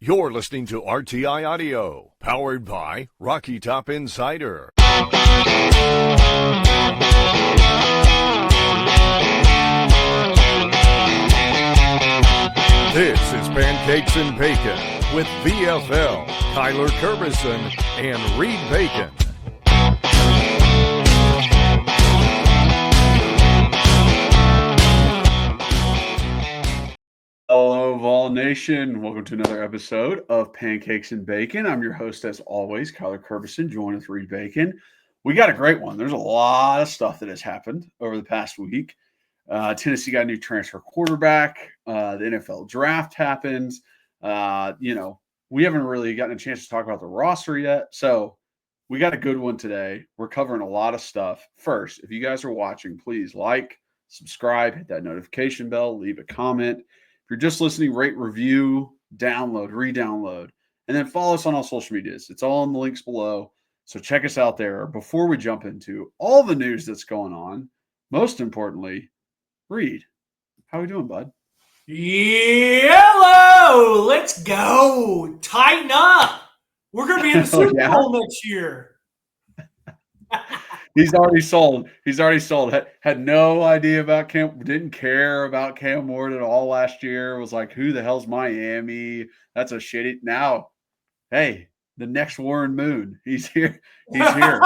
You're listening to RTI Audio, powered by Rocky Top Insider. This is Pancakes and Bacon with VFL, Kyler Kerbyson, and Reed Bacon. Hello, Vol Nation. Welcome to another episode of Pancakes and Bacon. I'm your host, as always, Kyler Kerbyson, joined with Reed Bacon. We got a great one. There's a lot of stuff that has happened over the past week. Tennessee got a new transfer quarterback. The NFL draft happened. We haven't really gotten a chance to talk about the roster yet. So we got a good one today. We're covering a lot of stuff. First, if you guys are watching, please like, subscribe, hit that notification bell, leave a comment. If you're just listening, rate, review, download, re-download, and then follow us on all social medias. It's all in the links below. So check us out there. Before we jump into all the news that's going on, most importantly, Reed, how are we doing, bud? Yellow, let's go. Tighten up. We're going to be in the Super Bowl next year. He's already sold. Had no idea about Cam. Didn't care about Cam Ward at all last year. Was like, who the hell's Miami? That's a shitty. Now, hey, the next Warren Moon. He's here. He's here.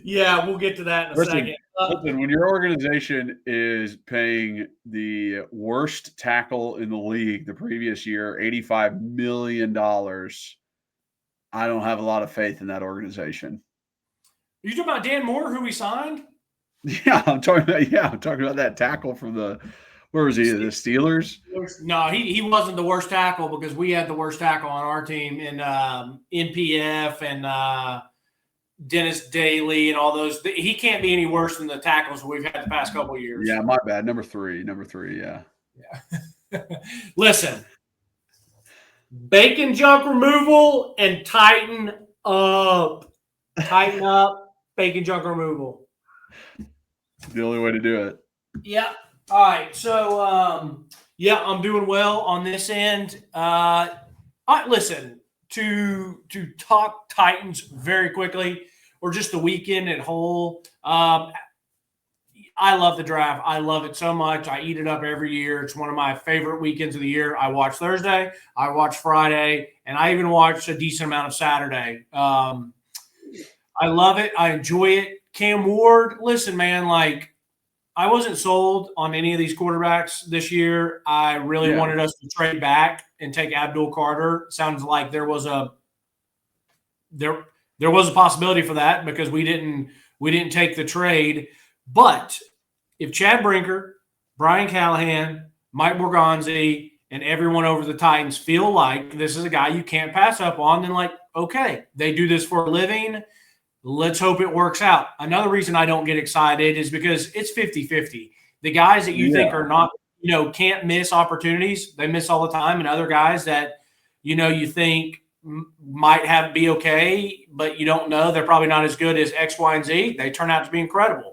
Yeah, we'll get to that in a second. Listen, when your organization is paying the worst tackle in the league the previous year, $85 million, I don't have a lot of faith in that organization. Are you talking about Dan Moore, who we signed? Yeah, I'm talking about that tackle from where was he? The Steelers? No, he wasn't the worst tackle because we had the worst tackle on our team in NPF and Dennis Daly and all those. He can't be any worse than the tackles we've had the past couple of years. Yeah, my bad. Number three, yeah. Listen. Bacon junk removal and tighten up. Tighten up, bacon junk removal. The only way to do it. Yeah. All right. So, I'm doing well on this end. Listen, to talk Titans very quickly, or just the weekend at whole. I love the draft. I love it so much. I eat it up every year. It's one of my favorite weekends of the year. I watch Thursday, I watch Friday, and I even watch a decent amount of Saturday. I love it. I enjoy it. Cam Ward, listen, man, I wasn't sold on any of these quarterbacks this year. I really wanted us to trade back and take Abdul Carter. Sounds like there was a possibility for that because we didn't take the trade. But if Chad Brinker, Brian Callahan, Mike Borgonzi, and everyone over the Titans feel like this is a guy you can't pass up on, then okay, they do this for a living. Let's hope it works out. Another reason I don't get excited is because it's 50-50. The guys that you think are not, can't miss opportunities, they miss all the time. And other guys that, you think might be okay, but you don't know, they're probably not as good as X, Y, and Z. They turn out to be incredible.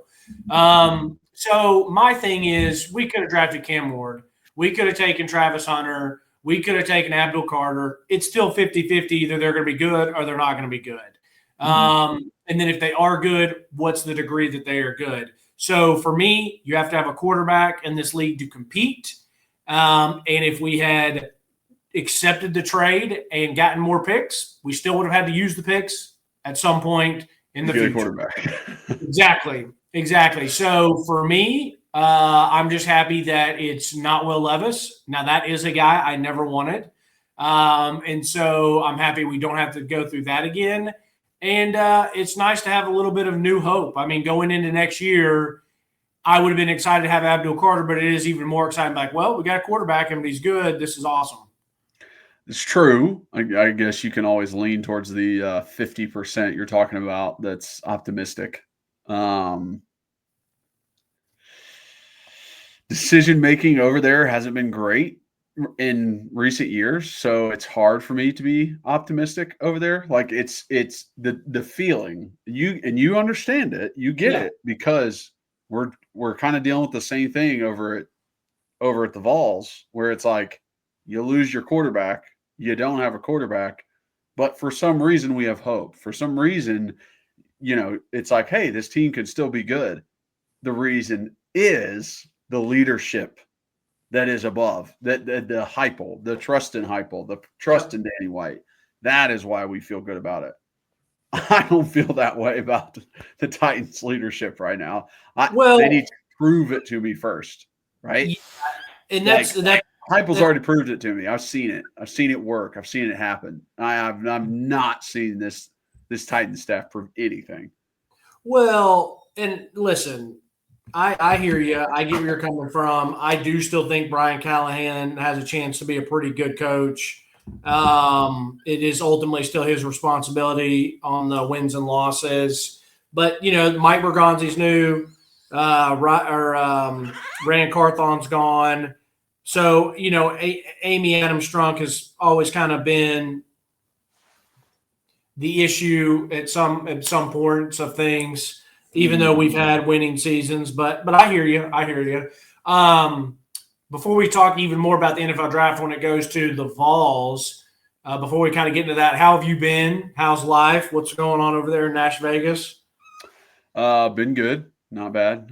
So my thing is we could have drafted Cam Ward. We could have taken Travis Hunter. We could have taken Abdul Carter. It's still 50-50. Either they're going to be good or they're not going to be good. And then if they are good, what's the degree that they are good? So for me, you have to have a quarterback in this league to compete. And if we had accepted the trade and gotten more picks, we still would have had to use the picks at some point in the future. Quarterback. Exactly. So for me, I'm just happy that it's not Will Levis. Now that is a guy I never wanted. And so I'm happy we don't have to go through that again. And it's nice to have a little bit of new hope. I mean, going into next year, I would have been excited to have Abdul Carter, but it is even more exciting. We got a quarterback and he's good. This is awesome. It's true. I guess you can always lean towards the 50% you're talking about. That's optimistic. Decision-making over there hasn't been great in recent years, so it's hard for me to be optimistic over there. It's the feeling. You understand it. You get it because we're kind of dealing with the same thing over at over at the Vols, where it's like you lose your quarterback, you don't have a quarterback, but for some reason we have hope. For some reason, it's like, hey, this team could still be good. The reason is the leadership that is above, that the Heupel, the trust in Heupel, the trust in Danny White. That is why we feel good about it. I don't feel that way about the Titans leadership right now. They need to prove it to me first, right? Yeah, and that's Heupel's already proved it to me. I've seen it. I've seen it work. I've seen it happen. I've not seen this Titans staff prove anything. Well, and listen, I hear you. I get where you're coming from. I do still think Brian Callahan has a chance to be a pretty good coach. It is ultimately still his responsibility on the wins and losses. But, Mike Bergonzi's new, Rand Carthon's gone. So, Amy Adams Strunk has always kind of been the issue at some points of things, even though we've had winning seasons. But I hear you. I hear you. Before we talk even more about the NFL draft when it goes to the Vols, before we kind of get into that, how have you been? How's life? What's going on over there in Nash Vegas? Been good. Not bad.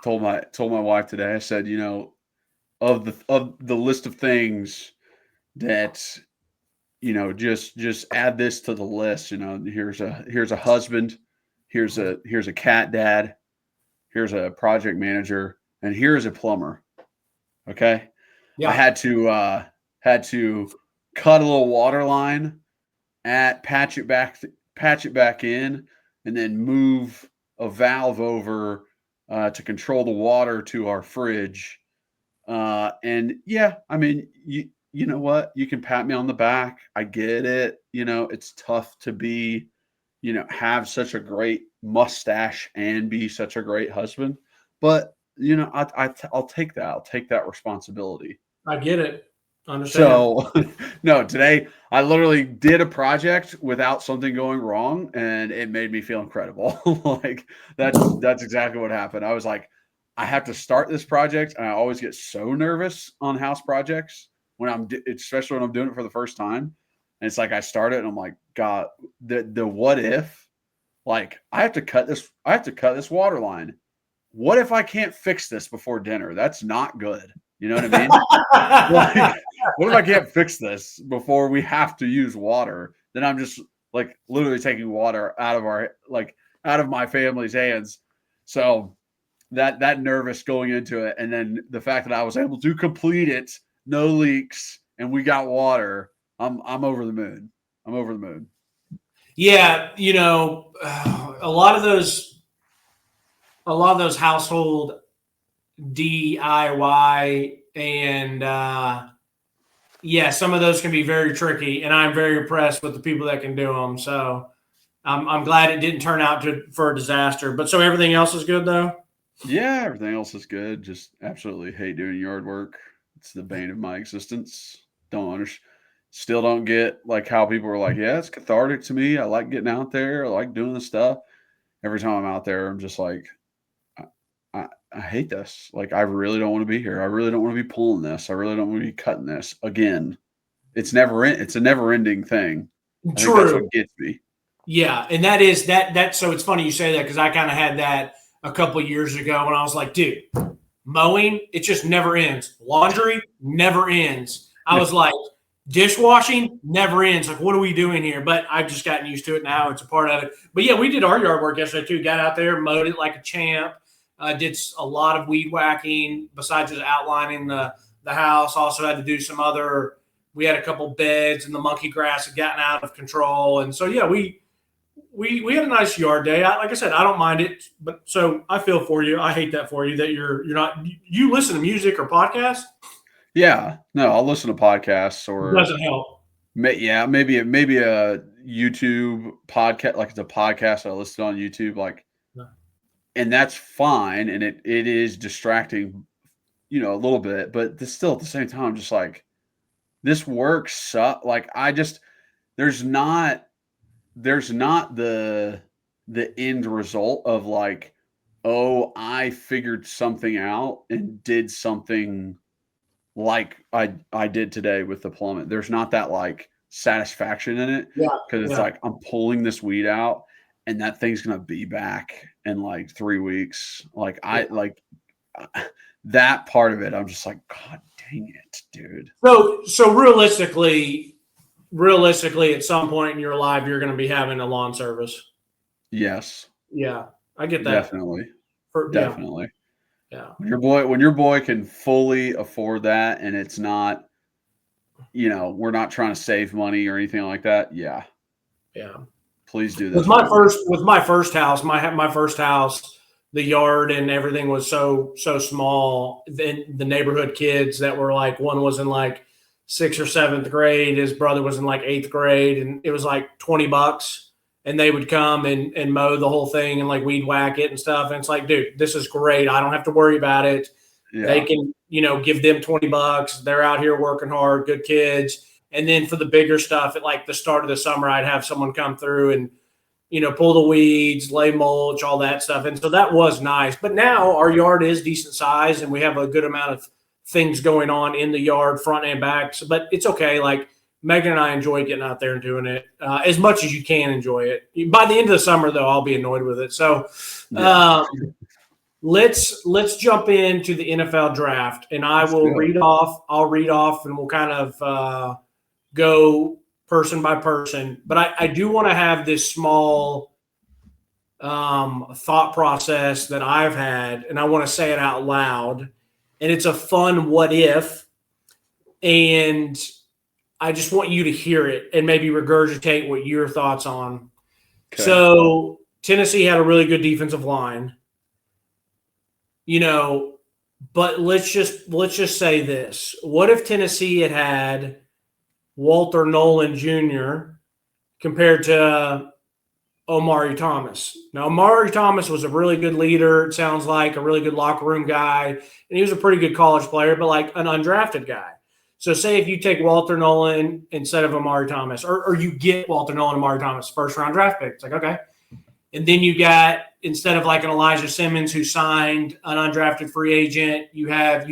Told my wife today, I said, of the list of things that, just add this to the list. Here's a husband, here's a cat dad, here's a project manager, and here's a plumber. Okay. Yeah. I had to cut a little water line, patch it back in, and then move a valve over to control the water to our fridge. And yeah, I mean, you know what? You can pat me on the back. I get it. It's tough to be, have such a great mustache and be such a great husband. But, I'll take that. I'll take that responsibility. I get it. Understand. So, no, today I literally did a project without something going wrong, and it made me feel incredible. Like that's exactly what happened. I was like, I have to start this project, and I always get so nervous on house projects especially when I'm doing it for the first time. And it's like I start it, and I'm like, God, the what if? Like I have to cut this water line. What if I can't fix this before dinner? That's not good. You know what I mean? Like, what if I can't fix this before we have to use water? Then I'm just like literally taking water out of my family's hands. So that nervous going into it, and then the fact that I was able to complete it, no leaks, and we got water. I'm over the moon. I'm over the moon. Yeah, a lot of those household DIY and some of those can be very tricky, and I'm very impressed with the people that can do them. So I'm glad it didn't turn out for a disaster. But so everything else is good though? Yeah, everything else is good. Just absolutely hate doing yard work. It's the bane of my existence. Still don't get like how people are like, yeah, it's cathartic to me. I like getting out there. I like doing the stuff. Every time I'm out there, I'm just like, I hate this. Like, I really don't want to be here. I really don't want to be pulling this. I really don't want to be cutting this again. It's a never ending thing. True. That's what gets me. Yeah. And that is that. So it's funny you say that, because I kind of had that a couple years ago when I was like, dude, mowing, it just never ends. Laundry never ends. I was like, dishwashing never ends. Like, what are we doing here? But I've just gotten used to it now. It's a part of it. But yeah, we did our yard work yesterday too. Got out there, mowed it like a champ. Did a lot of weed whacking besides just outlining the house. Also had to do some other. We had a couple beds, and the monkey grass had gotten out of control. And so yeah, we had a nice yard day. Like I said, I don't mind it. But so I feel for you. I hate that for you that you're not. You listen to music or podcasts? Yeah, no, I'll listen to podcasts or. It doesn't help. Yeah, maybe a YouTube podcast, like it's a podcast I listed on YouTube, like. And that's fine, and it is distracting, a little bit, but still at the same time, just like this works. Like there's not the end result of like oh, I figured something out and did something like I did today with the plummet. There's not that like satisfaction in it Yeah, because it's yeah. like I'm pulling this weed out and that thing's gonna be back in like 3 weeks. Like that part of it, I'm just like, God dang it, dude. So realistically, at some point in your life, you're going to be having a lawn service. Yes, Yeah, I get that. definitely, Yeah, definitely. yeah, When your boy can fully afford that and it's not, we're not trying to save money or anything like that. Yeah, yeah. please do With this for me. my first house, my first house, the yard and everything was so small. Then the neighborhood kids that were like, one was in like 6th or 7th grade, his brother was in like 8th grade, and it was like $20, and they would come and mow the whole thing and like weed whack it and stuff. And it's like, dude, this is great. I don't have to worry about it. They Yeah, can, give them $20. They're out here working hard, good kids. And then for the bigger stuff, at like the start of the summer, I'd have someone come through and pull the weeds, lay mulch, all that stuff. And so that was nice. But now our yard is decent size and we have a good amount of things going on in the yard, front and back. So, but it's okay. Like Megan and I enjoy getting out there and doing it as much as you can enjoy it. By the end of the summer, though, I'll be annoyed with it. So yeah. let's jump into the NFL draft, and I Let's will go. read off. I'll read off, and we'll kind of go person by person. But I do want to have this small thought process that I've had, and I want to say it out loud. And it's a fun what if, and I just want you to hear it and maybe regurgitate what your thoughts on. Okay. So Tennessee had a really good defensive line, but let's just say this: what if Tennessee had Walter Nolan Jr. compared to Omari Thomas? Now, Omari Thomas was a really good leader. It sounds like a really good locker room guy, and he was a pretty good college player, but like an undrafted guy. So, say if you take Walter Nolan instead of Omari Thomas, or you get Walter Nolan, Omari Thomas, first round draft pick. It's like, okay. And then you got, instead of like an Elijah Simmons who signed an undrafted free agent, you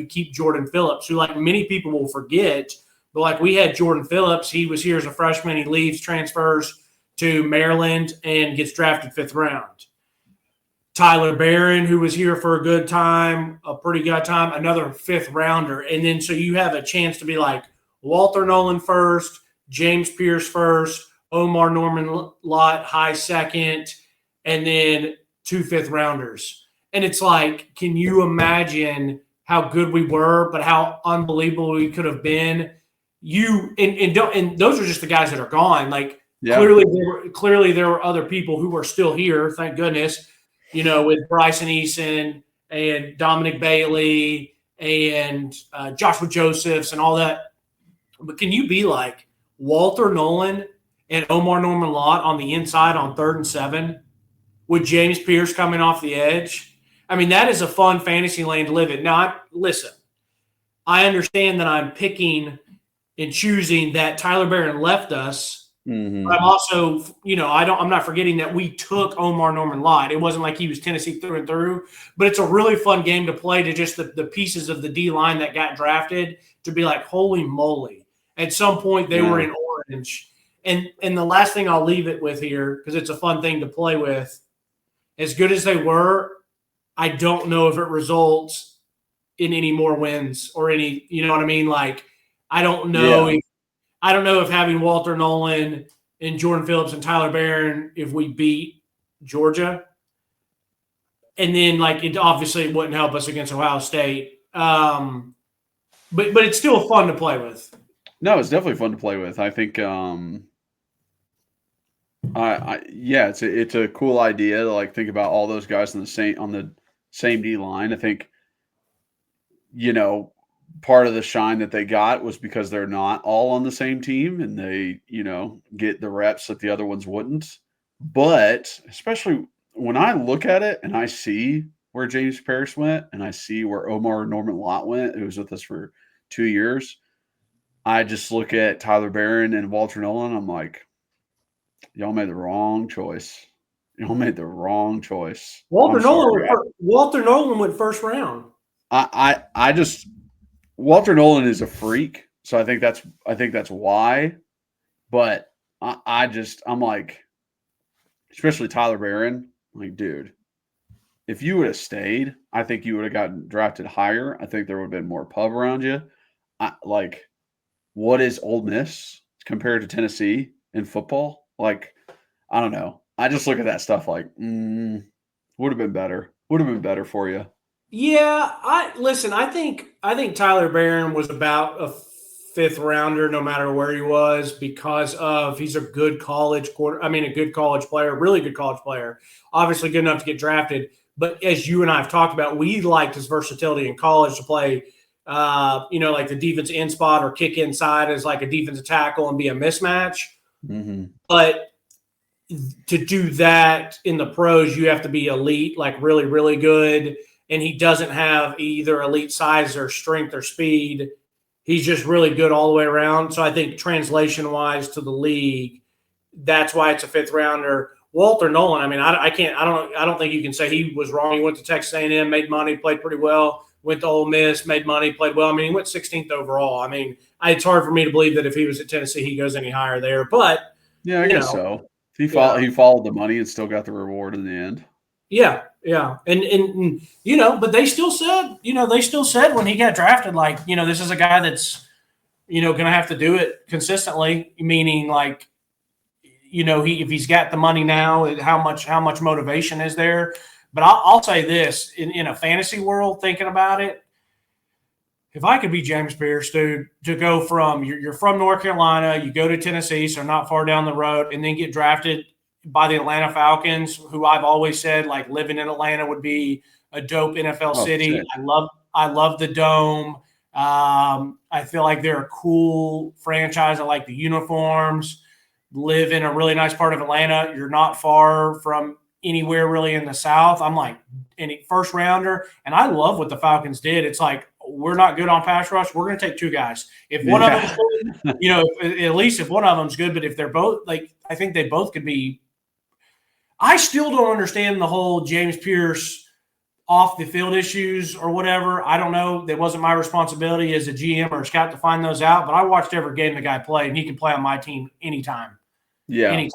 keep Jordan Phillips, who like many people will forget. But like we had Jordan Phillips, he was here as a freshman. He leaves, transfers to Maryland, and gets drafted 5th round. Tyler Barron, who was here for a good time, a pretty good time, another 5th rounder. And then so you have a chance to be like Walter Nolan first, James Pierce first, Omar Norman Lott high second, and then 2 5th rounders. And it's like, can you imagine how good we were, but how unbelievable we could have been? And those are just the guys that are gone. Like clearly there were other people who are still here, thank goodness, with Bryson Eason and Dominic Bailey and Joshua Josephs and all that. But can you be like Walter Nolan and Omar Norman Lott on the inside on 3rd and 7 with James Pierce coming off the edge? I mean, that is a fun fantasy lane to live in. Now, listen, I understand that I'm picking and choosing that Tyler Barron left us. Mm-hmm. But I'm also, I'm not forgetting that we took Omar Norman Lott. It wasn't like he was Tennessee through and through, but it's a really fun game to play to just the pieces of the D line that got drafted to be like, holy moly. At some point they were in orange. And the last thing I'll leave it with here, because it's a fun thing to play with, as good as they were, I don't know if it results in any more wins or any, you know what I mean? Like, I don't know if having Walter Nolan and Jordan Phillips and Tyler Barron, if we beat Georgia, and then like it obviously wouldn't help us against Ohio State. But it's still fun to play with. No, it's definitely fun to play with. I think it's a cool idea to like think about all those guys on the same D line. I think part of the shine that they got was because they're not all on the same team and they get the reps that the other ones wouldn't. But especially when I look at it and I see where James Pierce went and I see where Omar Norman Lott went, who was with us for 2 years, I just look at Tyler Barron and Walter Nolan. I'm like, y'all made the wrong choice. Y'all made the wrong choice. Walter Nolan went first round. I just Walter Nolan is a freak, so I think that's why. But I'm like, especially Tyler Barron, like, dude, if you would have stayed, I think you would have gotten drafted higher. I think there would have been more pub around you. What is Ole Miss compared to Tennessee in football? Like, I don't know. I just look at that stuff like, would have been better. Would have been better for you. Yeah, I think Tyler Barron was about a fifth rounder, no matter where he was, because he's a good college a good college player, really good college player. Obviously, good enough to get drafted. But as you and I have talked about, we liked his versatility in college to play, like the defense in spot or kick inside as like a defensive tackle and be a mismatch. Mm-hmm. But to do that in the pros, you have to be elite, like really, really good. And he doesn't have either elite size or strength or speed. He's just really good all the way around. So I think translation-wise to the league, that's why it's a fifth rounder. Walter Nolan, I mean, I don't think you can say he was wrong. He went to Texas A&M, made money, played pretty well. Went to Ole Miss, made money, played well. I mean, he went 16th overall. I mean, it's hard for me to believe that if he was at Tennessee, he goes any higher there. But yeah, I guess so. He followed the money and still got the reward in the end. Yeah. And but they still said when he got drafted, like, this is a guy that's, going to have to do it consistently, meaning like, if he's got the money now, how much motivation is there? But I'll say this, in a fantasy world, thinking about it, if I could be James Pierce, dude, to go from you're from North Carolina, you go to Tennessee, so not far down the road, and then get drafted by the Atlanta Falcons, who I've always said, like, living in Atlanta would be a dope NFL city. Shit. I love the Dome. I feel like they're a cool franchise. I like the uniforms. Live in a really nice part of Atlanta. You're not far from anywhere really in the South. I'm like, any first rounder, and I love what the Falcons did. It's like, we're not good on pass rush. We're going to take two guys. If one of them's good, at least if one of them's good, but if they're both, like, I think they both could be. I still don't understand the whole James Pierce off the field issues or whatever. I don't know. That wasn't my responsibility as a GM or a scout to find those out, but I watched every game the guy played, and he can play on my team anytime. Yeah. Anytime.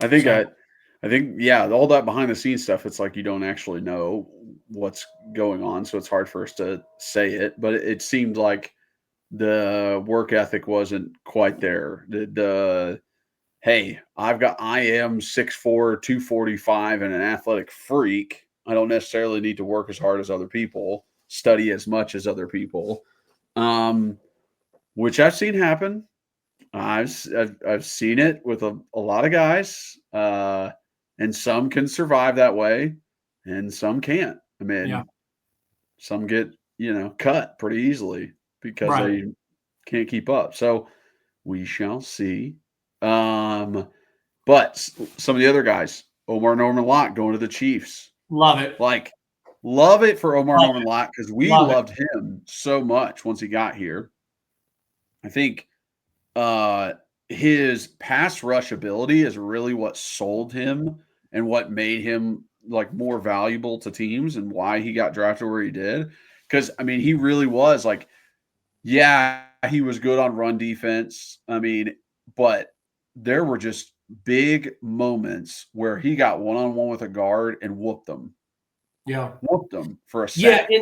I think, all that behind the scenes stuff, it's like you don't actually know what's going on, so it's hard for us to say it. But it seemed like the work ethic wasn't quite there. Hey, I am 6'4", 245, and an athletic freak. I don't necessarily need to work as hard as other people, study as much as other people, which I've seen happen. I've seen it with a lot of guys, and some can survive that way, and some can't. I mean, some get cut pretty easily because they can't keep up. So we shall see. But some of the other guys, Omar Norman Lott going to the Chiefs. Love it. Like, love it for Omar Norman Lott because we loved him so much once he got here. I think his pass rush ability is really what sold him and what made him like more valuable to teams and why he got drafted where he did. Because, I mean, he really was like, he was good on run defense. I mean, but there were just big moments where he got one-on-one with a guard and whooped them. Yeah. Whooped them for a sack. Yeah,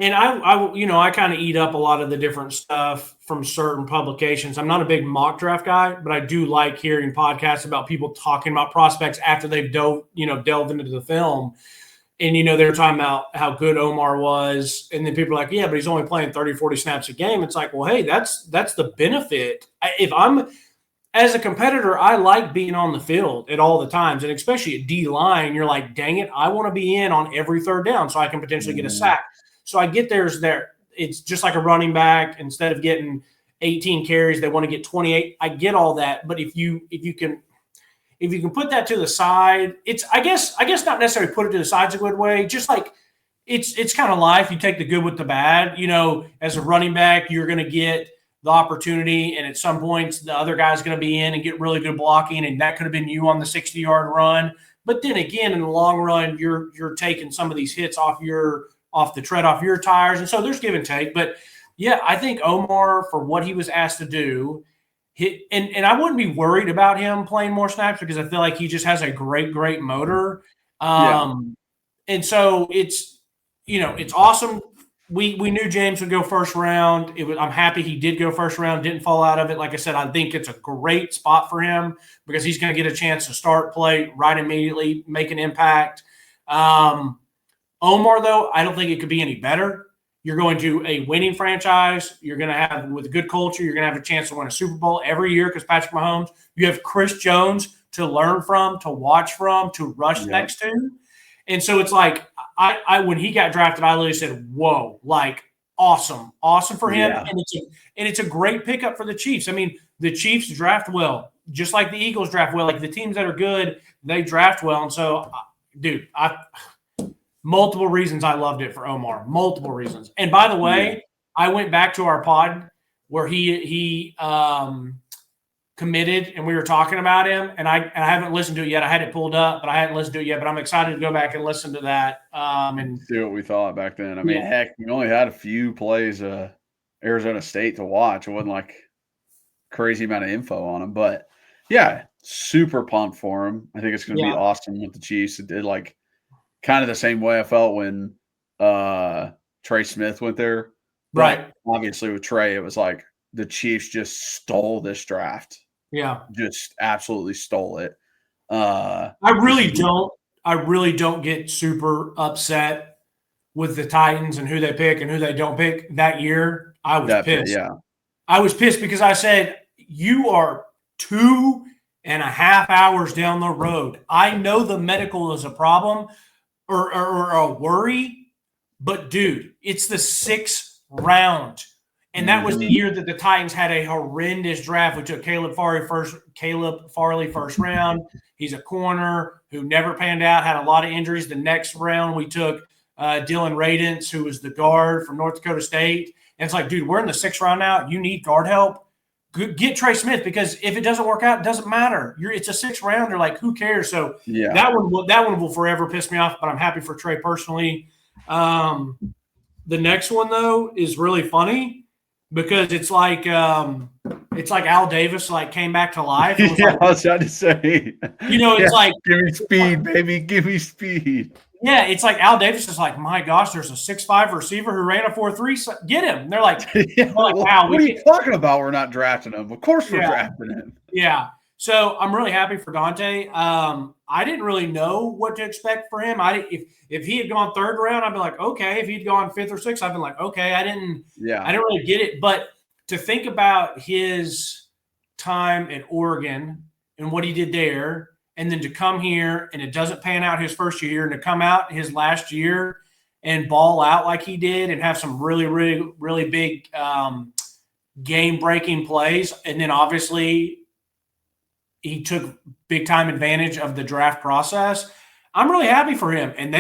and I kind of eat up a lot of the different stuff from certain publications. I'm not a big mock draft guy, but I do like hearing podcasts about people talking about prospects after they've delved into the film. And, they're talking about how good Omar was. And then people are like, yeah, but he's only playing 30, 40 snaps a game. It's like, well, hey, that's the benefit. If I'm – as a competitor, I like being on the field at all the times, and especially at D-line, you're like, dang it, I want to be in on every third down so I can potentially get a sack. So I get there. It's just like a running back. Instead of getting 18 carries, they want to get 28. I get all that, but if you can put that to the side, it's I guess not necessarily put it to the side's a good way. Just like it's kind of life. You take the good with the bad. As a running back, you're going to get the opportunity, and at some points the other guy's going to be in and get really good blocking, and that could have been you on the 60-yard run. But then again, in the long run, you're taking some of these hits off the tread off your tires, and so there's give and take. But yeah, I think Omar, for what he was asked to do, and I wouldn't be worried about him playing more snaps because I feel like he just has a great motor. And so it's awesome. We knew James would go first round. I'm happy he did go first round, didn't fall out of it. Like I said, I think it's a great spot for him because he's going to get a chance to start play right immediately, make an impact. Omar, though, I don't think it could be any better. You're going to a winning franchise. You're going to have, with a good culture, you're going to have a chance to win a Super Bowl every year because Patrick Mahomes. You have Chris Jones to learn from, to watch from, to rush next to. And so it's like, I when he got drafted, I literally said, whoa, like awesome for him. Yeah. And it's a great pickup for the Chiefs. I mean, the Chiefs draft well, just like the Eagles draft well. Like the teams that are good, they draft well. And so, dude, multiple reasons I loved it for Omar. Multiple reasons. And by the way, I went back to our pod where he committed and we were talking about him, and I haven't listened to it yet. I had it pulled up, but I hadn't listened to it yet. But I'm excited to go back and listen to that and see what we thought back then. I mean, heck, we only had a few plays Arizona State to watch. It wasn't like crazy amount of info on him, but yeah, super pumped for him. I think it's going to be awesome with the Chiefs. It did like kind of the same way I felt when Trey Smith went there. Right. But obviously with Trey, it was like the Chiefs just stole this draft. Yeah. Just absolutely stole it. I really don't get super upset with the Titans and who they pick and who they don't pick that year. I was pissed. I was pissed because I said, you are 2.5 hours down the road. I know the medical is a problem or a worry, but dude, it's the 6th round. And that was the year that the Titans had a horrendous draft. We took Caleb Farley first round. He's a corner who never panned out, had a lot of injuries. The next round, we took Dylan Radence, who was the guard from North Dakota State. And it's like, dude, we're in the 6th round now. You need guard help. Get Trey Smith, because if it doesn't work out, it doesn't matter. It's a 6th rounder. Like, who cares? So that one will forever piss me off, but I'm happy for Trey personally. The next one, though, is really funny. Because it's like Al Davis came back to life. I was trying to say. It's like, give me speed, baby, give me speed. Yeah, it's like Al Davis is like, my gosh, there's a 6'5" receiver who ran a 4.3. Get him. And they're like, wow. What are you talking about? We're not drafting him. Of course we're drafting him. Yeah. So I'm really happy for Dante. I didn't really know what to expect for him. If he had gone 3rd round, I'd be like, okay. If he'd gone 5th or 6th, I'd be like, okay. I didn't really get it. But to think about his time at Oregon and what he did there, and then to come here and it doesn't pan out his first year, and to come out his last year and ball out like he did and have some really, really, really big game-breaking plays, and then obviously he took big-time advantage of the draft process. I'm really happy for him. And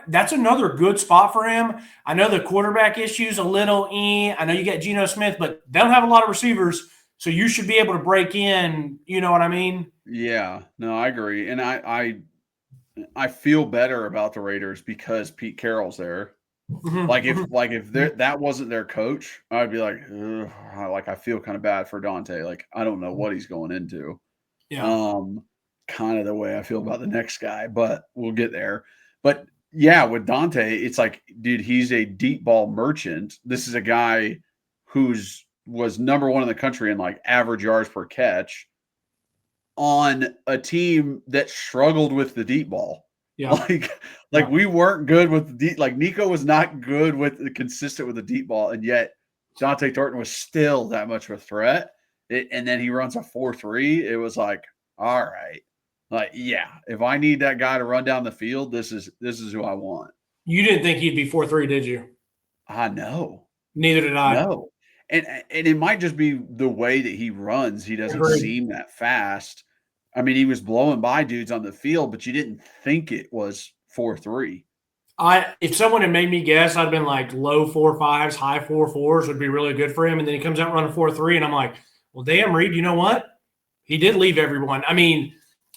that's another good spot for him. I know the quarterback issue's a little I know you got Geno Smith, but they don't have a lot of receivers, so you should be able to break in. You know what I mean? Yeah. No, I agree. And I feel better about the Raiders because Pete Carroll's there. If that wasn't their coach, I'd be like, I feel kind of bad for Dante. Like, I don't know what he's going into. Yeah. Kind of the way I feel about the next guy, but we'll get there. But yeah, with Dante, it's like, dude, he's a deep ball merchant. This is a guy was number 1 in the country in like average yards per catch on a team that struggled with the deep ball. Yeah. We weren't good with the deep, like Nico was not good with the consistent with the deep ball. And yet Dante Thornton was still that much of a threat. And then he runs a 4.3. It was like, all right. Like, yeah, if I need that guy to run down the field, this is who I want. You didn't think he'd be 4.3, did you? I know. Neither did I. No. And it might just be the way that he runs. He doesn't seem that fast. I mean, he was blowing by dudes on the field, but you didn't think it was 4.3. If someone had made me guess, I'd have been like low 4.5s, high 4.4s would be really good for him. And then he comes out running 4.3, and I'm like, well, damn, Reed, you know what? He did leave everyone. I mean,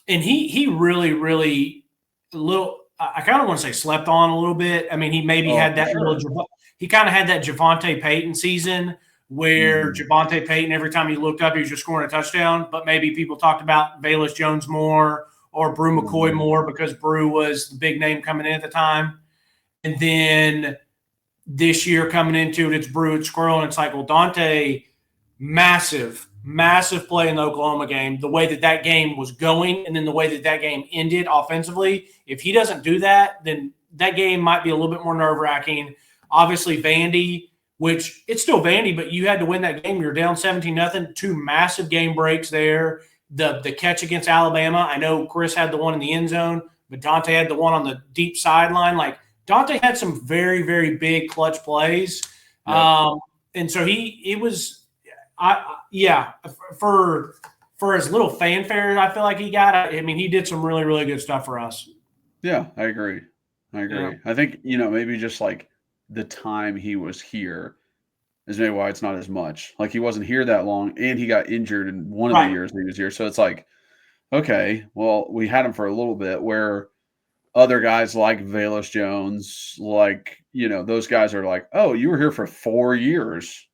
and he really, really a little. I kind of want to say slept on a little bit. I mean, he maybe had that little. He kind of had that Javonte Payton season where Javonte Payton, every time he looked up, he was just scoring a touchdown. But maybe people talked about Velus Jones more or Brew McCoy more because Brew was the big name coming in at the time. And then this year coming into it, it's Brew, it's Squirrel, and it's like, well, Dante, massive play in the Oklahoma game, the way that game was going and then the way that game ended offensively. If he doesn't do that, then that game might be a little bit more nerve-wracking. Obviously, Vandy, which it's still Vandy, but you had to win that game. You're down 17-0, 2 massive game breaks there. The catch against Alabama, I know Chris had the one in the end zone, but Dante had the one on the deep sideline. Like, Dante had some very, very big clutch plays. Yeah. And so for as little fanfare I feel like he got, I mean, he did some really, really good stuff for us. Yeah, I agree. Yeah. I think, maybe just like the time he was here is maybe why it's not as much. Like, he wasn't here that long, and he got injured in one of the years he was here. So it's like, okay, well, we had him for a little bit, where other guys like Velus Jones, like, those guys are like, oh, you were here for 4 years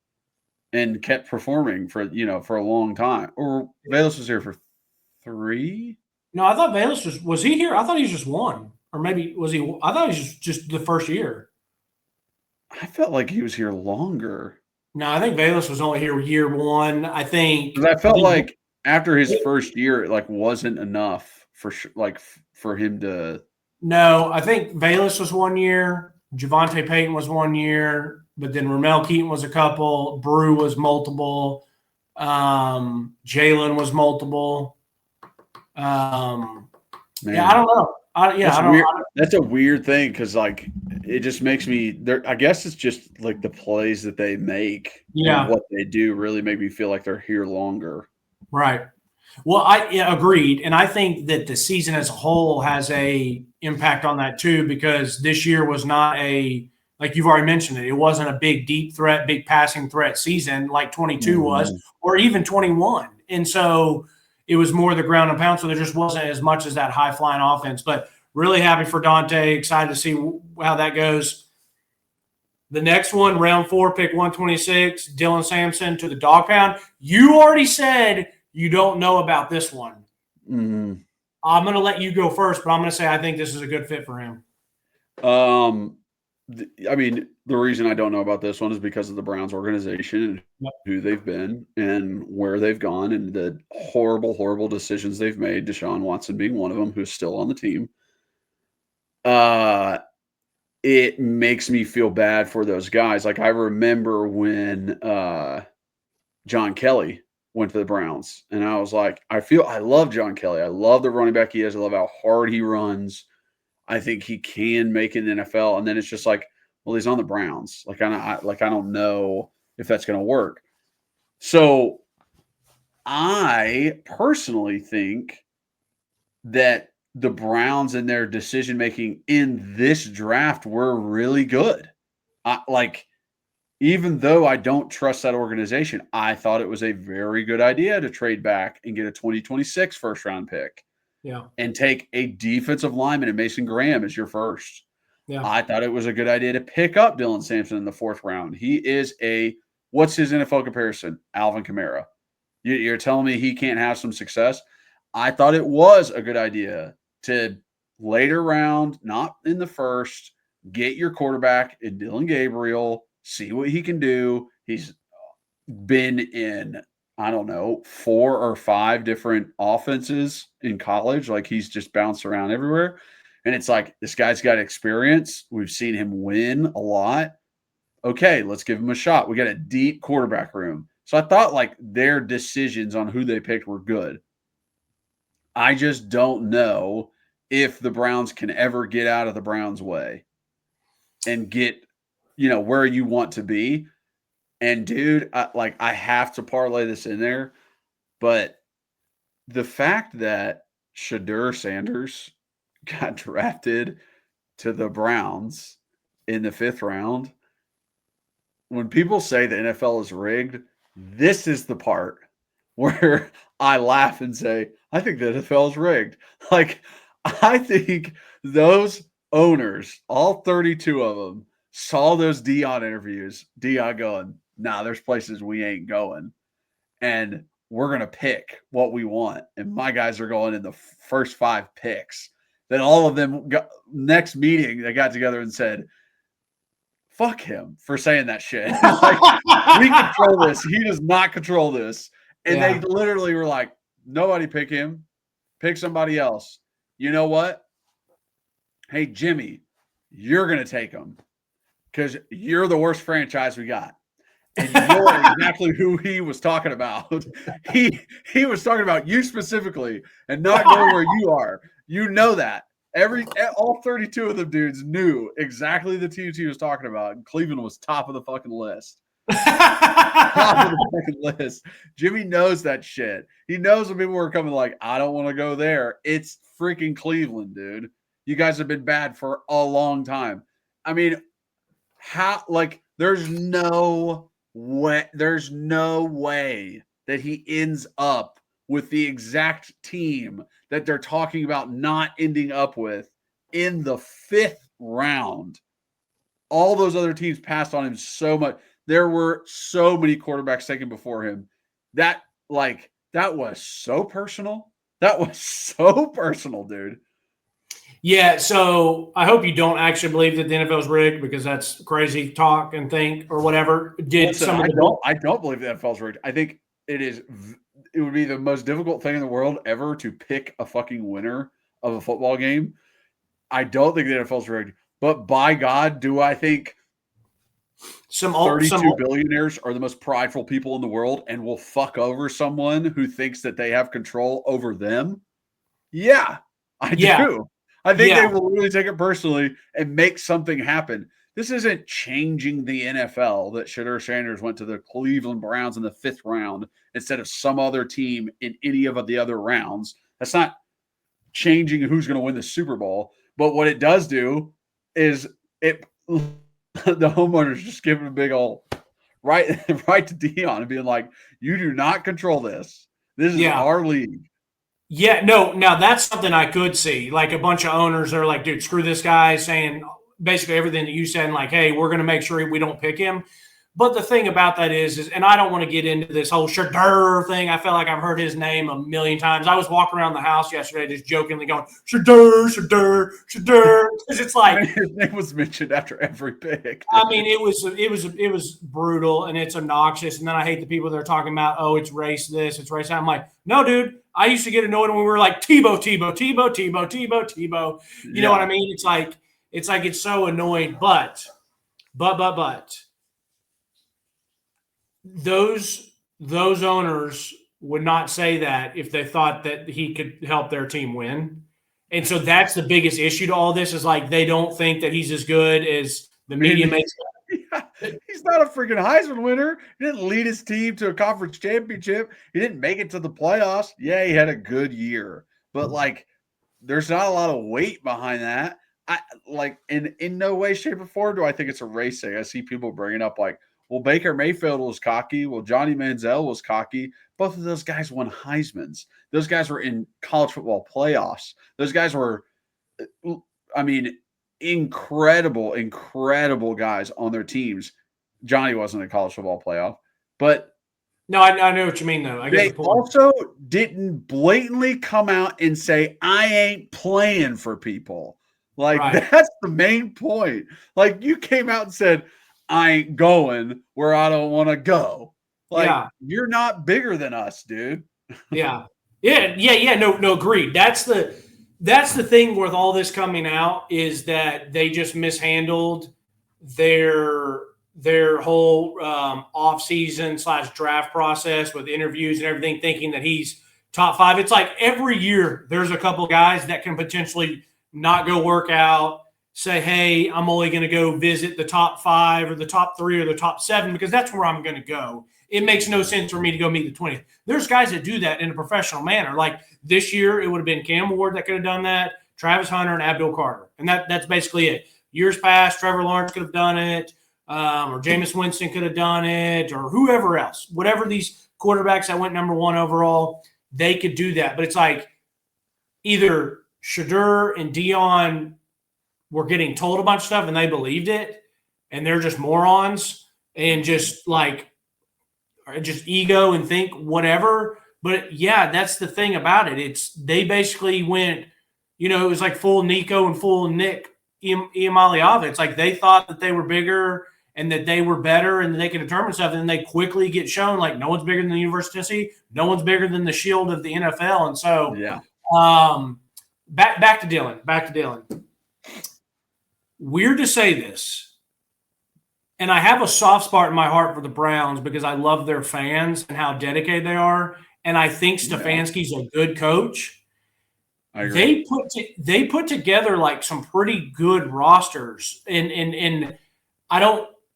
and kept performing for a long time. Or Velus was here for 3? No, I thought Velus was he here? I thought he was just 1. Or maybe was he? I thought he was just the first year. I felt like he was here longer. No, I think Velus was only here year 1. I think. Because I felt like after his first year, it like wasn't enough for him to. No, I think Velus was 1 year. Javonte Payton was 1 year, but then Ramel Keaton was a couple. Brew was multiple. Jalen was multiple. Yeah, I don't know. That's a weird thing, because like it just makes me. I guess it's just like the plays that they make. Yeah, and what they do really make me feel like they're here longer. Right. Well, I agreed, and I think that the season as a whole has a impact on that too, because this year was not like you've already mentioned it wasn't a big deep threat, big passing threat season like 22 was, or even 21, and so it was more the ground and pound. So there just wasn't as much as that high flying offense. But really happy for Dante. Excited to see how that goes. The next one, round 4, pick 126, Dylan Sampson to the dog pound. You already said you don't know about this one. Mm-hmm. I'm going to let you go first, but I'm going to say I think this is a good fit for him. I mean, the reason I don't know about this one is because of the Browns organization and who they've been and where they've gone and the horrible, horrible decisions they've made, Deshaun Watson being one of them, who's still on the team. It makes me feel bad for those guys. Like, I remember when John Kelly went to the Browns, and I was like, I love John Kelly. I love the running back he is. I love how hard he runs. I think he can make it in the NFL. And then it's just like, well, he's on the Browns. Like, I don't know if that's going to work. So I personally think that the Browns and their decision-making in this draft were really good. Even though I don't trust that organization, I thought it was a very good idea to trade back and get a 2026 first-round pick. Yeah. And take a defensive lineman and Mason Graham as your first. Yeah. I thought it was a good idea to pick up Dylan Sampson in the 4th round. He is what's his NFL comparison? Alvin Kamara. You're telling me he can't have some success? I thought it was a good idea to later round, not in the first, get your quarterback in Dylan Gabriel, see what he can do. He's been in, I don't know, 4 or 5 different offenses in college. Like, he's just bounced around everywhere. And it's like, this guy's got experience. We've seen him win a lot. Okay, let's give him a shot. We got a deep quarterback room. So I thought like their decisions on who they picked were good. I just don't know if the Browns can ever get out of the Browns' way and get, where you want to be. And dude, I have to parlay this in there, but the fact that Shedeur Sanders got drafted to the Browns in the 5th round, when people say the NFL is rigged, this is the part where I laugh and say, I think the NFL is rigged. Like, I think those owners, all 32 of them, saw those Dion interviews. Dion going, nah, there's places we ain't going. And we're going to pick what we want. And my guys are going in the first 5 picks. Then all of them next meeting, they got together and said, fuck him for saying that shit. Like, we control this. He does not control this. And they literally were like, nobody pick him. Pick somebody else. You know what? Hey, Jimmy, you're going to take him because you're the worst franchise we got. And you know exactly who he was talking about. He was talking about you specifically and not going where you are. You know that. All 32 of them dudes knew exactly the teams he was talking about. And Cleveland was top of the fucking list. Top of the fucking list. Jimmy knows that shit. He knows when people were coming like, I don't want to go there. It's freaking Cleveland, dude. You guys have been bad for a long time. I mean, there's no way that he ends up with the exact team that they're talking about not ending up with in the 5th round. All those other teams passed on him so much. There were so many quarterbacks taken before him. That was so personal. That was so personal, dude. Yeah, so I hope you don't actually believe that the NFL is rigged because that's crazy talk and think or whatever. I don't believe the NFL is rigged. I think it would be the most difficult thing in the world ever to pick a fucking winner of a football game. I don't think the NFL is rigged. But by God, do I think 32 billionaires are the most prideful people in the world and will fuck over someone who thinks that they have control over them? Yeah, I do. I think they will really take it personally and make something happen. This isn't changing the NFL that Shedeur Sanders went to the Cleveland Browns in the 5th round instead of some other team in any of the other rounds. That's not changing who's going to win the Super Bowl. But what it does do is the homeowners just give him a big old right to Dion and being like, you do not control this. This is our league. Yeah, no, now that's something I could see. Like a bunch of owners are like, dude, screw this guy, saying basically everything that you said, and like, hey, we're going to make sure we don't pick him. But the thing about that is, and I don't want to get into this whole Shedeur thing. I feel like I've heard his name a million times. I was walking around the house yesterday just jokingly going, Shedeur, Shedeur, Shedeur. Because it's like his name was mentioned after every pick. I mean, it was brutal and it's obnoxious. And then I hate the people that are talking about, oh, it's race this, it's race that. I'm like, no, dude. I used to get annoyed when we were like Tebow. You know what I mean? It's like it's so annoying, but those owners would not say that if they thought that he could help their team win. And so that's the biggest issue to all this is like they don't think that he's as good as the media makes him. He's not a freaking Heisman winner. He didn't lead his team to a conference championship. He didn't make it to the playoffs. Yeah, he had a good year. But there's not a lot of weight behind that. In no way, shape, or form do I think it's a race thing. I see people bringing up well, Baker Mayfield was cocky. Well, Johnny Manziel was cocky. Both of those guys won Heismans. Those guys were in college football playoffs. Those guys were, incredible guys on their teams. Johnny wasn't a college football playoff, but no, I know what you mean though. I they also didn't blatantly come out and say, I ain't playing for people. That's the main point. You came out and said, I ain't going where I don't want to go. You're not bigger than us, dude. Yeah. No, agreed. That's the thing with all this coming out is that they just mishandled their whole off-season / draft process with interviews and everything, thinking that he's top 5. It's like every year there's a couple guys that can potentially not go work out, say, hey, I'm only going to go visit the top 5 or the top 3 or the top 7 because that's where I'm going to go. It makes no sense for me to go meet the 20th. There's guys that do that in a professional manner. Like this year, it would have been Cam Ward that could have done that, Travis Hunter, and Abdul Carter. And that's basically it. Years past, Trevor Lawrence could have done it, or Jameis Winston could have done it, or whoever else. Whatever these quarterbacks that went number 1 overall, they could do that. But it's like either Shedeur and Dion were getting told a bunch of stuff and they believed it, and they're just morons and just ego and think whatever. But yeah, that's the thing about it. They basically went, it was like full Nico and full Nick Iamaleava. It's like they thought that they were bigger and that they were better and that they could determine stuff, and then they quickly get shown like no one's bigger than the University of Tennessee, no one's bigger than the shield of the NFL. And so back to Dylan. Weird to say this, and I have a soft spot in my heart for the Browns because I love their fans and how dedicated they are, and I think Stefanski's a good coach. I agree. They put together like some pretty good rosters, and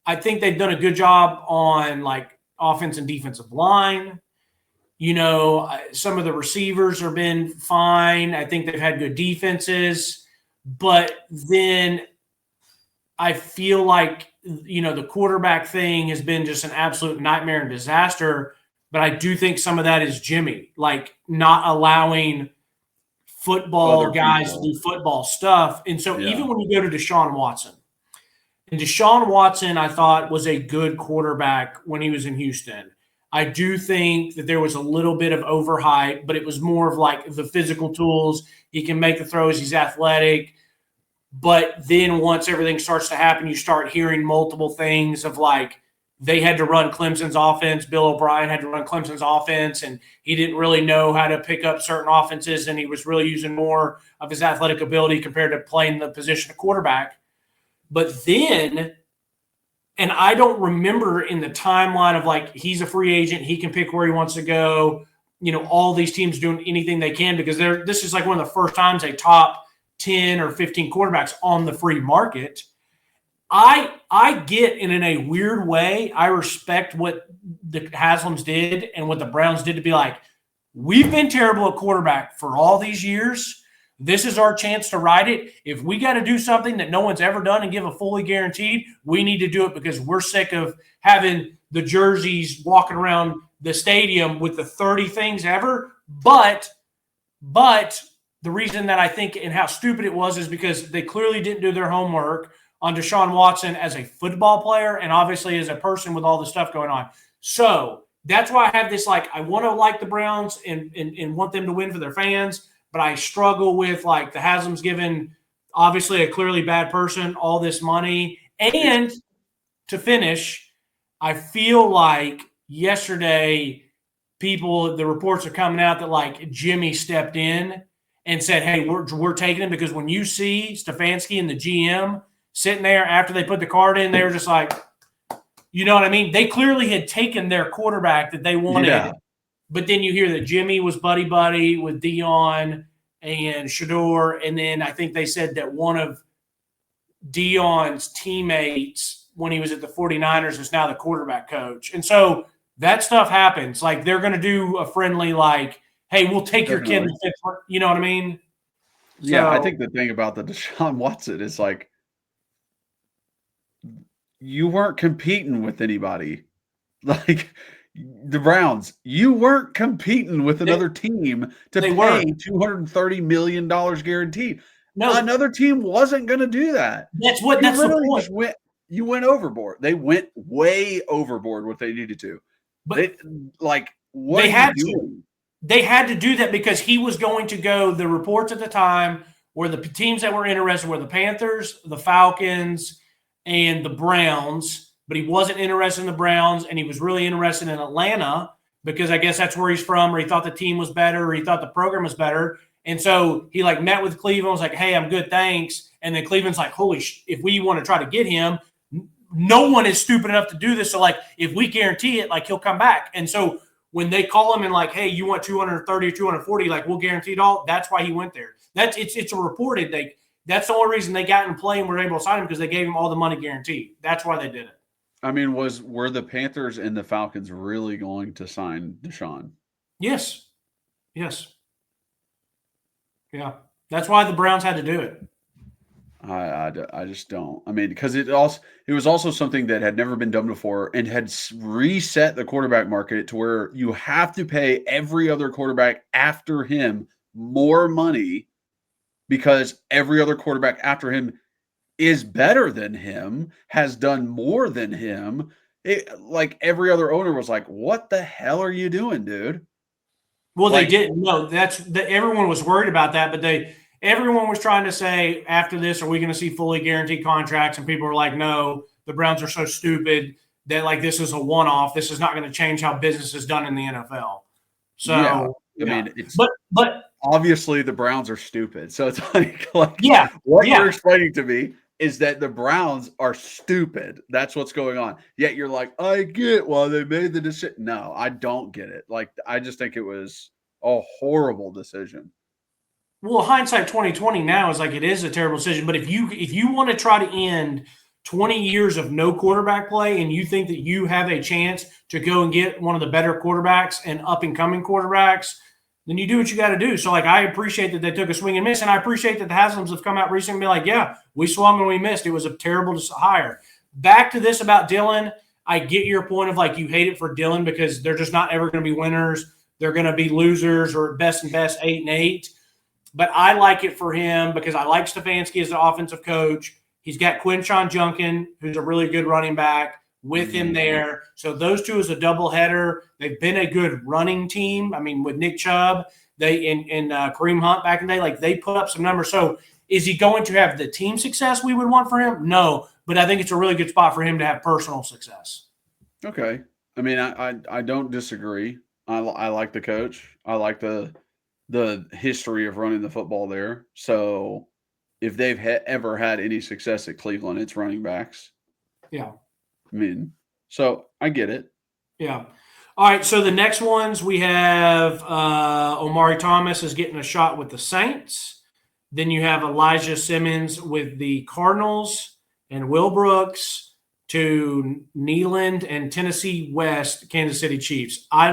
I think they've done a good job on like offense and defensive line. Some of the receivers have been fine. I think they've had good defenses, but then I feel like, the quarterback thing has been just an absolute nightmare and disaster. But I do think some of that is Jimmy, like not allowing football guys to do football stuff. And so even when you go to Deshaun Watson, and Deshaun Watson, I thought, was a good quarterback when he was in Houston. I do think that there was a little bit of overhype, but it was more of like the physical tools. He can make the throws. He's athletic. But then once everything starts to happen, you start hearing multiple things of like they had to run Clemson's offense. Bill O'Brien had to run Clemson's offense, and he didn't really know how to pick up certain offenses, and he was really using more of his athletic ability compared to playing the position of quarterback. But then, and I don't remember in the timeline of like he's a free agent, he can pick where he wants to go, all these teams doing anything they can because this is like one of the first times a top 10 or 15 quarterbacks on the free market. I get, and in a weird way, I respect what the Haslams did and what the Browns did to be like, we've been terrible at quarterback for all these years. This is our chance to ride it. If we got to do something that no one's ever done and give a fully guaranteed, we need to do it because we're sick of having the jerseys walking around the stadium with the 30 things ever. But the reason that I think and how stupid it was is because they clearly didn't do their homework on Deshaun Watson as a football player and obviously as a person with all the stuff going on. So that's why I have this, like, I want to like the Browns and want them to win for their fans, but I struggle with, like, the Haslam's given obviously a clearly bad person all this money. And to finish, I feel like yesterday the reports are coming out that, like, Jimmy stepped in and said, hey, we're taking him because when you see Stefanski and the GM sitting there after they put the card in, they were just like, you know what I mean? They clearly had taken their quarterback that they wanted. Yeah. But then you hear that Jimmy was buddy-buddy with Dion and Shedeur. And then I think they said that one of Dion's teammates when he was at the 49ers is now the quarterback coach. And so that stuff happens. Like, they're going to do a friendly, like, hey, we'll take your kid. You know what I mean? Yeah, I think the thing about the Deshaun Watson is, like, you weren't competing with anybody. Like, the Browns, you weren't competing with another team to pay $230 million guaranteed. No, another team wasn't going to do that. That's the point. You went overboard. They went way overboard what they needed to. But they had to. They had to do that because he was going to go. The reports at the time were the teams that were interested were the Panthers, the Falcons, and the Browns, but he wasn't interested in the Browns, and he was really interested in Atlanta because I guess that's where he's from, or he thought the team was better, or he thought the program was better. And so he, like, met with Cleveland, was like, hey, I'm good, thanks. And then Cleveland's like, if we want to try to get him, no one is stupid enough to do this. So, like, if we guarantee it, like, he'll come back. And so when they call him and, like, hey, you want 230 or 240, like, we'll guarantee it all, that's why he went there. It's a reported thing. That's the only reason they got in play and were able to sign him because they gave him all the money guaranteed. That's why they did it. I mean, were the Panthers and the Falcons really going to sign Deshaun? Yes. Yeah. That's why the Browns had to do it. I just don't. I mean, because it was also something that had never been done before and had reset the quarterback market to where you have to pay every other quarterback after him more money because every other quarterback after him is better than him, has done more than him. Like every other owner was like, what the hell are you doing, dude? Well, Like, they didn't. No, everyone was worried about that, but everyone was trying to say after this, are we going to see fully guaranteed contracts? And people were like, no, the Browns are so stupid that like this is a one-off. This is not going to change how business is done in the NFL. So yeah, I mean, it's but obviously the Browns are stupid. So it's like yeah, what yeah. you're explaining to me is that the Browns are stupid. That's what's going on. Yet you're like, I get why they made the decision. No, I don't get it. Like, I just think it was a horrible decision. Well, hindsight 2020 now is like it is a terrible decision. But if you want to try to end 20 years of no quarterback play and you think that you have a chance to go and get one of the better quarterbacks and up and coming quarterbacks, then you do what you got to do. So, like, I appreciate that they took a swing and miss, and I appreciate that the Haslams have come out recently and be like, yeah, we swung and we missed. It was a terrible hire. Back to this about Dylan, I get your point of, like, you hate it for Dylan because they're just not ever going to be winners. They're going to be losers or best 8-8. But I like it for him because I like Stefanski as the offensive coach. He's got Quinshon Junkin, who's a really good running back, with him there. So those two is a doubleheader. They've been a good running team. I mean, with Nick Chubb, and Kareem Hunt back in the day, like they put up some numbers. So is he going to have the team success we would want for him? No, but I think it's a really good spot for him to have personal success. Okay. I mean, I don't disagree. I like the coach. I like the history of running the football there. So if they've ever had any success at Cleveland, it's running backs. Yeah. I mean, so I get it. Yeah. All right. So the next ones we have Omari Thomas is getting a shot with the Saints. Then you have Elijah Simmons with the Cardinals and Will Brooks to Neyland and Tennessee West, Kansas City Chiefs. I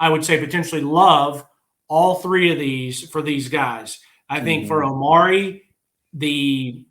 would say potentially love all three of these for these guys. I think for Omari, the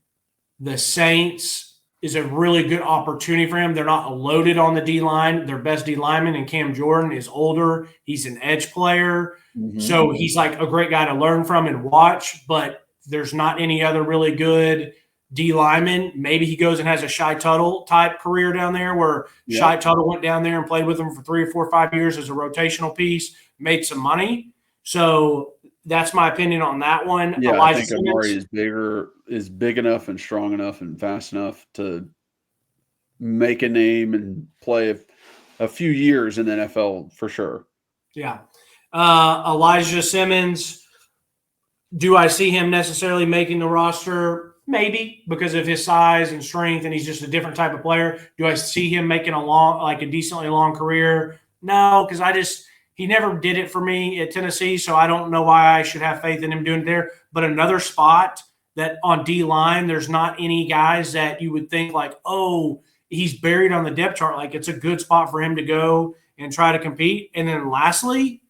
Saints is a really good opportunity for him. They're not loaded on the D-line. Their best D-lineman, and Cam Jordan, is older. He's an edge player. So he's like a great guy to learn from and watch, but there's not any other really good D-lineman. Maybe he goes and has a Shy Tuttle type career down there where Shy Tuttle went down there and played with him for 3 or 4 or 5 years as a rotational piece, made some money. So that's my opinion on that one. Yeah, Elijah I think Omari is big enough and strong enough and fast enough to make a name and play a few years in the NFL for sure. Yeah. Elijah Simmons, do I see him necessarily making the roster? Maybe, because of his size and strength, and he's just a different type of player. Do I see him making a decently long career? No, because he never did it for me at Tennessee, so I don't know why I should have faith in him doing it there. But another spot that on D-line, there's not any guys that you would think like, oh, he's buried on the depth chart. Like, it's a good spot for him to go and try to compete. And then lastly,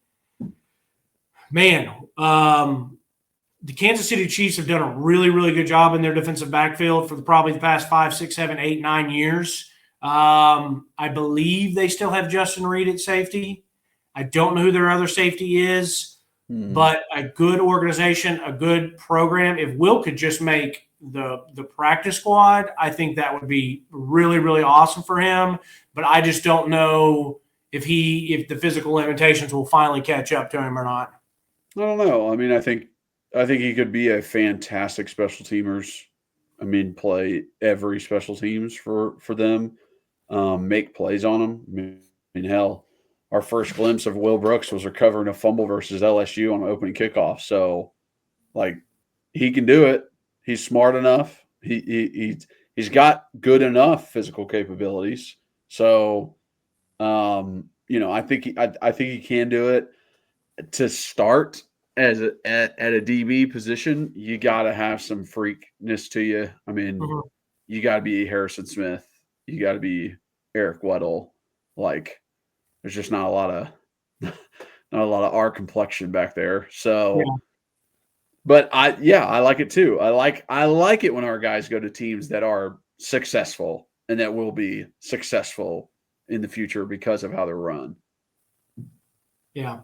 man, the Kansas City Chiefs have done a really, really good job in their defensive backfield for probably the past 5, 6, 7, 8, 9 years. I believe they still have Justin Reed at safety. I don't know who their other safety is, but a good organization, a good program. If Will could just make the practice squad, I think that would be really, really awesome for him. But I just don't know if the physical limitations will finally catch up to him or not. I don't know. I mean, I think he could be a fantastic special teamers. I mean, play every special teams for them, make plays on them. I mean, hell, our first glimpse of Will Brooks was recovering a fumble versus LSU on an opening kickoff. So, like, he can do it. He's smart enough. He's got good enough physical capabilities. So, I think he can do it. To start at a DB position, you got to have some freakness to you. I mean, you got to be Harrison Smith. You got to be Eric Weddle. Like, there's just not a lot of our complexion back there. So, but I like it too. I like it when our guys go to teams that are successful and that will be successful in the future because of how they're run. Yeah.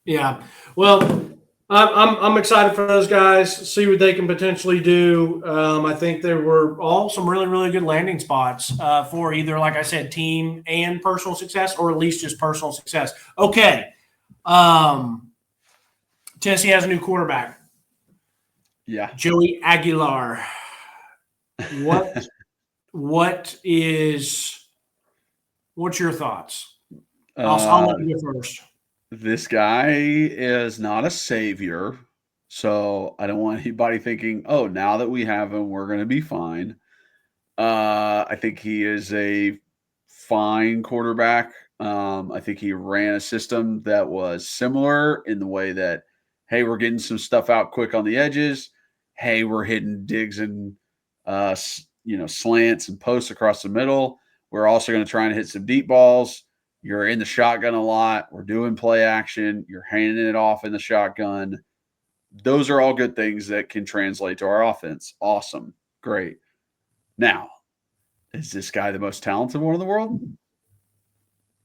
Yeah. Well, I'm excited for those guys. See what they can potentially do. I think there were all some really, really good landing spots for either, like I said, team and personal success, or at least just personal success. Okay. Tennessee has a new quarterback. Yeah. Joey Aguilar. What's your thoughts? I'll let you go first. This guy is not a savior, so I don't want anybody thinking, oh, now that we have him, we're going to be fine. I think he is a fine quarterback. I think he ran a system that was similar in the way that, hey, we're getting some stuff out quick on the edges. Hey, we're hitting digs and slants and posts across the middle. We're also going to try and hit some deep balls. You're in the shotgun a lot. We're doing play action. You're handing it off in the shotgun. Those are all good things that can translate to our offense. Awesome. Great. Now, is this guy the most talented one in the world?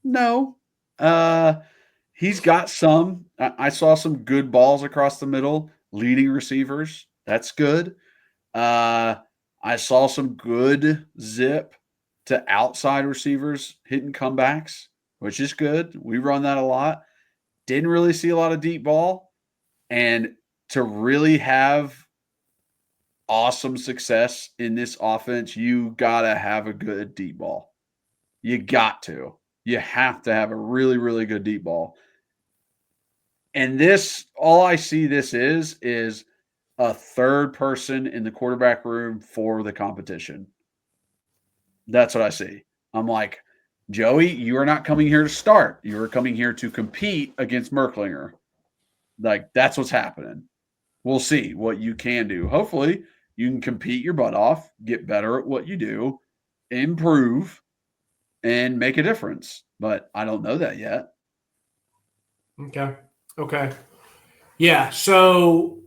No. He's got some. I saw some good balls across the middle, leading receivers. That's good. I saw some good zip to outside receivers hitting comebacks, which is good. We run that a lot. Didn't really see a lot of deep ball. And to really have awesome success in this offense, you got to have a good deep ball. You got to. You have to have a really, really good deep ball. And this, all I see this is a third person in the quarterback room for the competition. That's what I see. I'm like, Joey, you are not coming here to start. You are coming here to compete against Merklinger. Like, that's what's happening. We'll see what you can do. Hopefully, you can compete your butt off, get better at what you do, improve, and make a difference. But I don't know that yet. Okay. Yeah, so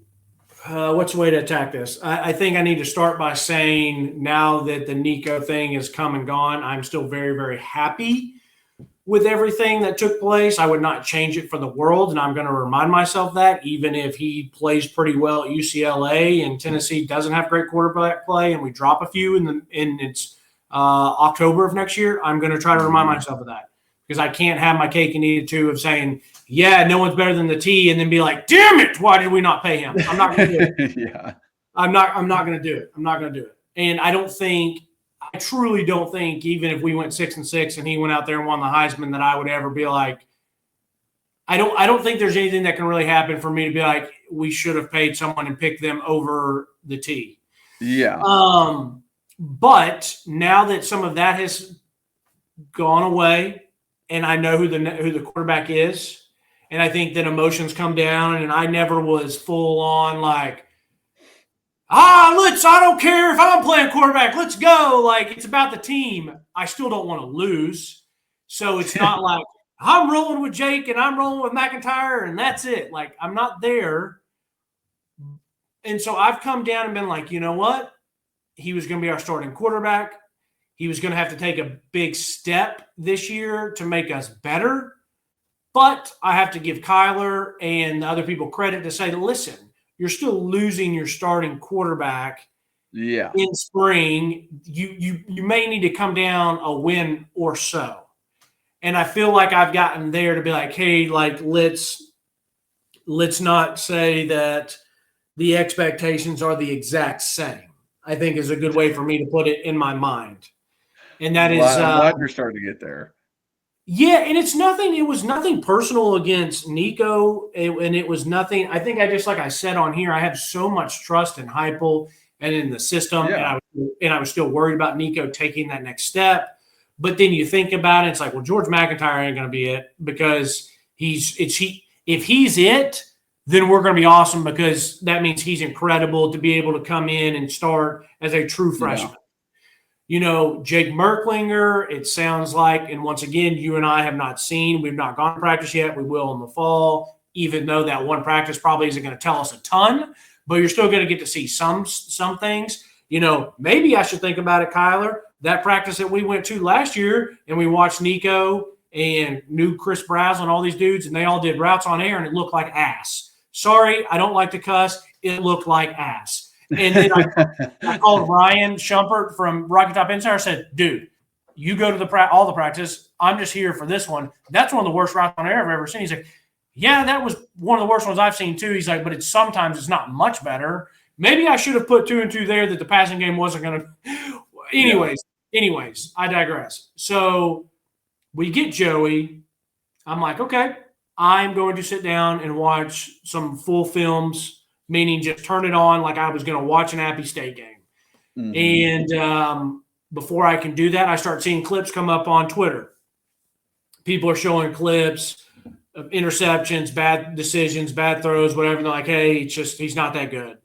what's the way to attack this? I think I need to start by saying, now that the Nico thing is come and gone, I'm still very, very happy with everything that took place. I would not change it for the world, and I'm going to remind myself that, even if he plays pretty well at UCLA and Tennessee doesn't have great quarterback play and we drop a few and it's October of next year, I'm going to try to remind myself of that, because I can't have my cake and eat it too of saying, yeah, no one's better than the T, and then be like, damn it, why did we not pay him? I'm not going to do it. Yeah. I'm not going to do it. I'm not going to do it. And I truly don't think, even if we went 6-6 and he went out there and won the Heisman, that I would ever be like, I don't think there's anything that can really happen for me to be like, we should have paid someone and picked them over the T. Yeah. But now that some of that has gone away, and I know who the quarterback is, and I think that emotions come down, and I never was full on like, I don't care if I'm playing quarterback, let's go. Like, it's about the team. I still don't want to lose. So it's not like I'm rolling with Jake and I'm rolling with McIntyre and that's it. Like, I'm not there. And so I've come down and been like, you know what? He was going to be our starting quarterback. He was going to have to take a big step this year to make us better. But I have to give Kyler and the other people credit to say, listen, you're still losing your starting quarterback in spring. You may need to come down a win or so. And I feel like I've gotten there to be like, hey, like, let's not say that the expectations are the exact same, I think is a good way for me to put it in my mind. And that is I'm glad you're starting to get there. Yeah, and it was nothing personal against Nico, and it was nothing. I think like I said on here, I have so much trust in Heupel and in the system, and I was still worried about Nico taking that next step. But then you think about it, it's like, well, George McIntyre ain't going to be it, because if he's it, then we're going to be awesome, because that means he's incredible to be able to come in and start as a true freshman. Yeah. You know, Jake Merklinger, it sounds like, and once again, you and I have not seen. We've not gone to practice yet. We will in the fall, even though that one practice probably isn't going to tell us a ton, but you're still going to get to see some things. You know, maybe I should think about it, Kyler, that practice that we went to last year and we watched Nico and knew Chris Brazel and all these dudes, and they all did routes on air and it looked like ass. Sorry, I don't like to cuss. It looked like ass. And then I called Ryan Shumpert from Rocky Top Insider. I said, dude, you go to all the practice. I'm just here for this one. That's one of the worst routes on air I've ever seen. He's like, yeah, that was one of the worst ones I've seen too. He's like, but sometimes it's not much better. Maybe I should have put 2 and 2 there that the passing game wasn't going to. Anyways, I digress. So we get Joey. I'm like, okay, I'm going to sit down and watch some full films, meaning just turn it on like I was going to watch an Appy State game. Mm-hmm. And before I can do that, I start seeing clips come up on Twitter. People are showing clips of interceptions, bad decisions, bad throws, whatever. They're like, hey, it's just he's not that good.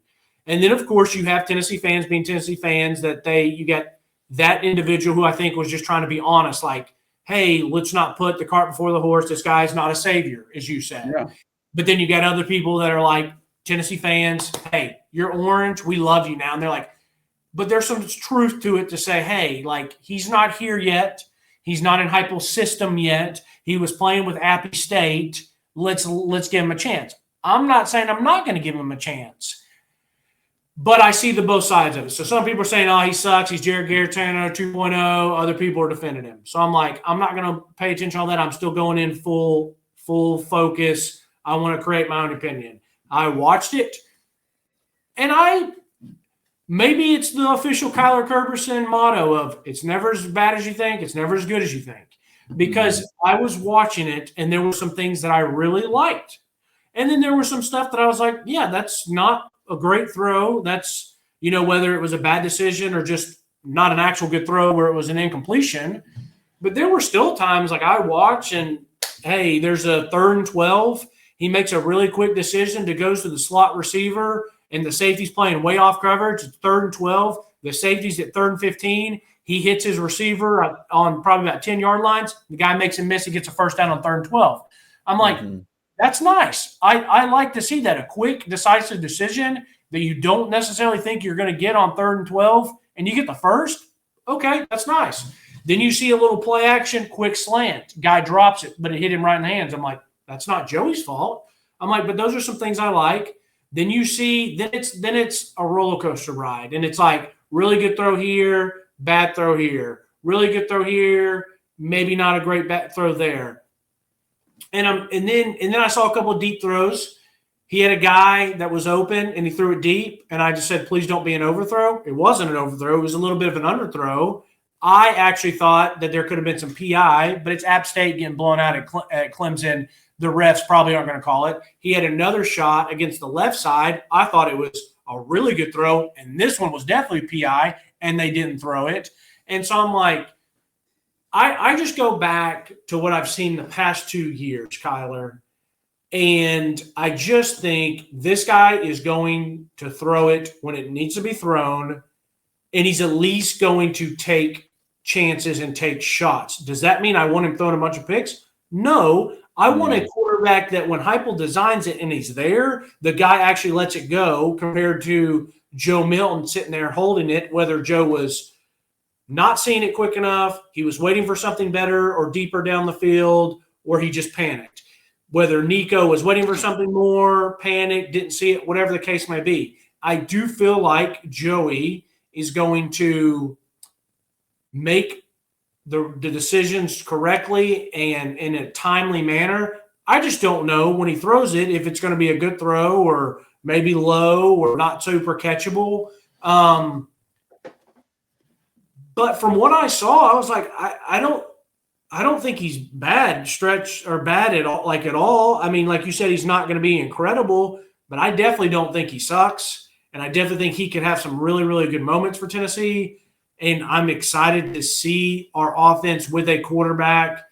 And then, of course, you have Tennessee fans being Tennessee fans that you get that individual who I think was just trying to be honest, like, hey, let's not put the cart before the horse. This guy's not a savior, as you said. Yeah. But then you got other people that are like Tennessee fans, hey, you're orange. We love you now. And they're like, but there's some truth to it to say, hey, like, he's not here yet. He's not in Heupel's system yet. He was playing with Appy State. Let's give him a chance. I'm not saying I'm not going to give him a chance. But I see the both sides of it. So some people are saying, oh, he sucks. He's Jared Garrettano 2.0. Other people are defending him. So I'm like, I'm not going to pay attention to all that. I'm still going in full focus. I want to create my own opinion. I watched it, and maybe it's the official Kyler Kerberson motto of it's never as bad as you think. It's never as good as you think. Because I was watching it, and there were some things that I really liked. And then there was some stuff that I was like, yeah, that's not a great throw. That's, whether it was a bad decision or just not an actual good throw where it was an incompletion. But there were still times like I watch and, hey, there's a 3rd and 12. He makes a really quick decision to go to the slot receiver, and the safety's playing way off coverage. It's 3rd and 12. The safety's at 3rd and 15. He hits his receiver on probably about 10-yard lines. The guy makes him miss. He gets a first down on 3rd and 12. I'm like, that's nice. I like to see that, a quick, decisive decision that you don't necessarily think you're going to get on 3rd and 12, and you get the first. Okay, that's nice. Then you see a little play action, quick slant. Guy drops it, but it hit him right in the hands. I'm like, that's not Joey's fault. I'm like, but those are some things I like. Then you see, then it's a roller coaster ride, and it's like really good throw here, bad throw here, really good throw here, maybe not a great bad throw there. And then I saw a couple of deep throws. He had a guy that was open, and he threw it deep, and I just said, please don't be an overthrow. It wasn't an overthrow. It was a little bit of an underthrow. I actually thought that there could have been some PI, but it's App State getting blown out at Clemson. The refs probably aren't going to call it. He had another shot against the left side. I thought it was a really good throw, and this one was definitely PI, and they didn't throw it. And so I'm like, I just go back to what I've seen the past 2 years, Kyler, and I just think this guy is going to throw it when it needs to be thrown, and he's at least going to take chances and take shots. Does that mean I want him throwing a bunch of picks? No. I want a quarterback that when Heupel designs it and he's there, the guy actually lets it go, compared to Joe Milton sitting there holding it, whether Joe was not seeing it quick enough, he was waiting for something better or deeper down the field, or he just panicked. Whether Nico was waiting for something more, panicked, didn't see it, whatever the case may be. I do feel like Joey is going to make the decisions correctly and in a timely manner. I just don't know when he throws it if it's going to be a good throw or maybe low or not super catchable. But from what I saw, I was like, I don't think he's bad stretch or bad at all. I mean, like you said, he's not going to be incredible, but I definitely don't think he sucks. And I definitely think he could have some really, really good moments for Tennessee. And I'm excited to see our offense with a quarterback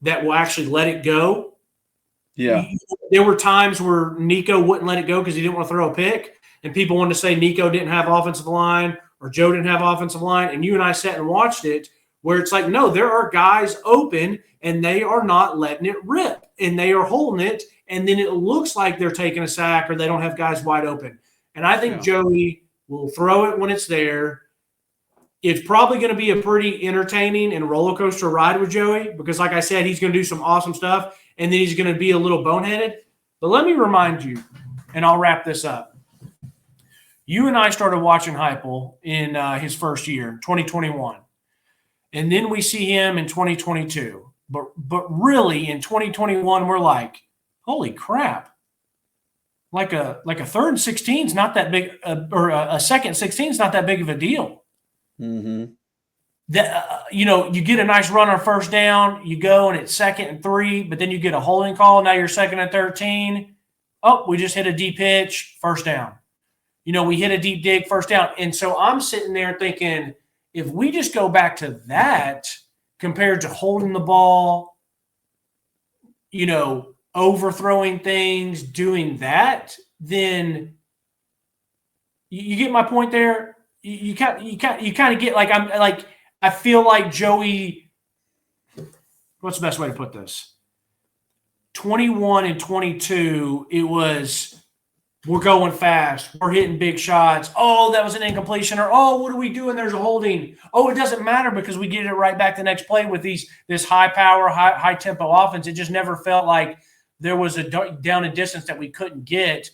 that will actually let it go. Yeah. There were times where Nico wouldn't let it go because he didn't want to throw a pick. And people wanted to say Nico didn't have offensive line or Joe didn't have offensive line. And you and I sat and watched it where it's like, no, there are guys open and they are not letting it rip. And they are holding it. And then it looks like they're taking a sack or they don't have guys wide open. And I think Joey will throw it when it's there. It's probably going to be a pretty entertaining and roller coaster ride with Joey because, like I said, he's going to do some awesome stuff, and then he's going to be a little boneheaded. But let me remind you, and I'll wrap this up. You and I started watching Heupel in his first year, 2021. And then we see him in 2022. But really, in 2021, we're like, holy crap. Like a third and 16 is not that big, or a second 16 is not that big of a deal. Mm-hmm. You get a nice run on first down, you go and it's 2nd and 3, but then you get a holding call. Now you're 2nd and 13. Oh, we just hit a deep pitch, first down. We hit a deep dig, first down. And so I'm sitting there thinking, if we just go back to that compared to holding the ball, overthrowing things, doing that, then you get my point there. You kind of get I feel like Joey. What's the best way to put this? 21 and 22, it was, we're going fast. We're hitting big shots. Oh, that was an incompletion. Or, oh, what are we doing? There's a holding. Oh, it doesn't matter because we get it right back the next play with this high power, high tempo offense. It just never felt like there was a down and distance that we couldn't get.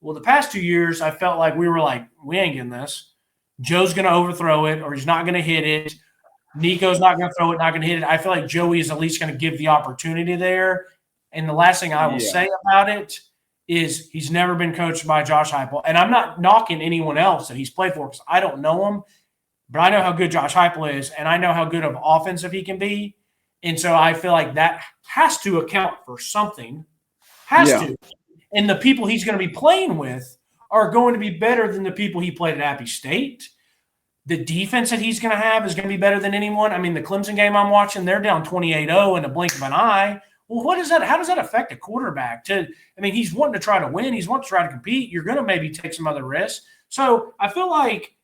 Well, the past 2 years, I felt like we were like, we ain't getting this. Joe's going to overthrow it, or he's not going to hit it. Nico's not going to throw it, not going to hit it. I feel like Joey is at least going to give the opportunity there. And the last thing I will say about it is he's never been coached by Josh Heupel. And I'm not knocking anyone else that he's played for because I don't know him, but I know how good Josh Heupel is, and I know how good of offensive he can be. And so I feel like that has to account for something. Has to. And the people he's going to be playing with are going to be better than the people he played at Appy State. The defense that he's going to have is going to be better than anyone. I mean, the Clemson game I'm watching, they're down 28-0 in a blink of an eye. Well, what is that? How does that affect a quarterback? He's wanting to try to win. He's wanting to try to compete. You're going to maybe take some other risks. So I feel like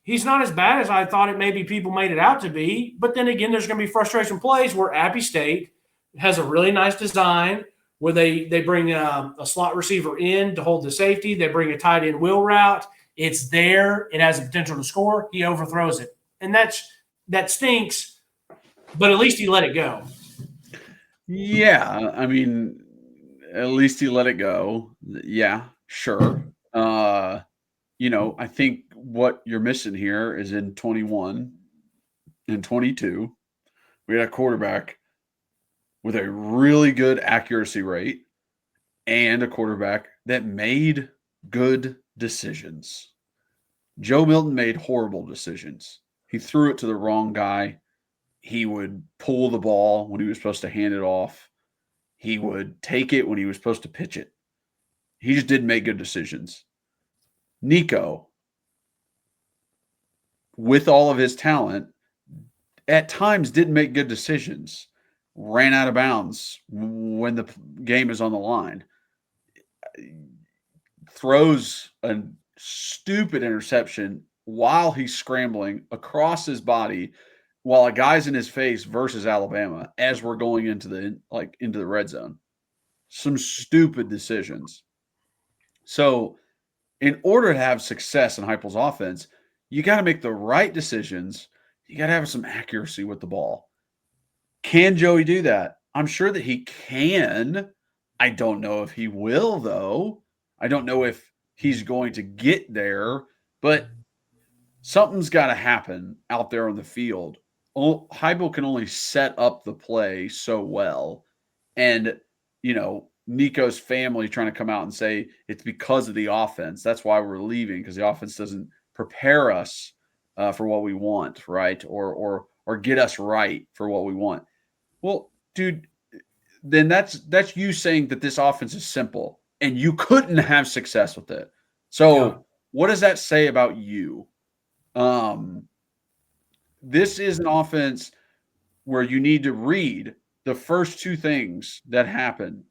he's not as bad as I thought it maybe people made it out to be. But then again, there's going to be frustration plays where Appy State has a really nice design where they bring a slot receiver in to hold the safety. They bring a tight end wheel route. It's there. It has the potential to score. He overthrows it. And that stinks, but at least he let it go. Yeah, at least he let it go. Yeah, sure. I think what you're missing here is in 21 and 22, we had a quarterback with a really good accuracy rate and a quarterback that made good decisions. Joe Milton made horrible decisions. He threw it to the wrong guy. He would pull the ball when he was supposed to hand it off. He would take it when he was supposed to pitch it. He just didn't make good decisions. Nico, with all of his talent, at times didn't make good decisions. Ran out of bounds when the game is on the line. Throws a stupid interception while he's scrambling across his body while a guy's in his face versus Alabama as we're going into the red zone. Some stupid decisions. So in order to have success in Heupel's offense, you got to make the right decisions. You got to have some accuracy with the ball. Can Joey do that? I'm sure that he can. I don't know if he will, though. I don't know if he's going to get there, but something's got to happen out there on the field. Heupel can only set up the play so well. And, Nico's family trying to come out and say it's because of the offense. That's why we're leaving, because the offense doesn't prepare us for what we want, right? Or get us right for what we want. Well, dude, then that's you saying that this offense is simple and you couldn't have success with it. So What does that say about you? This is an offense where you need to read the first two things that happen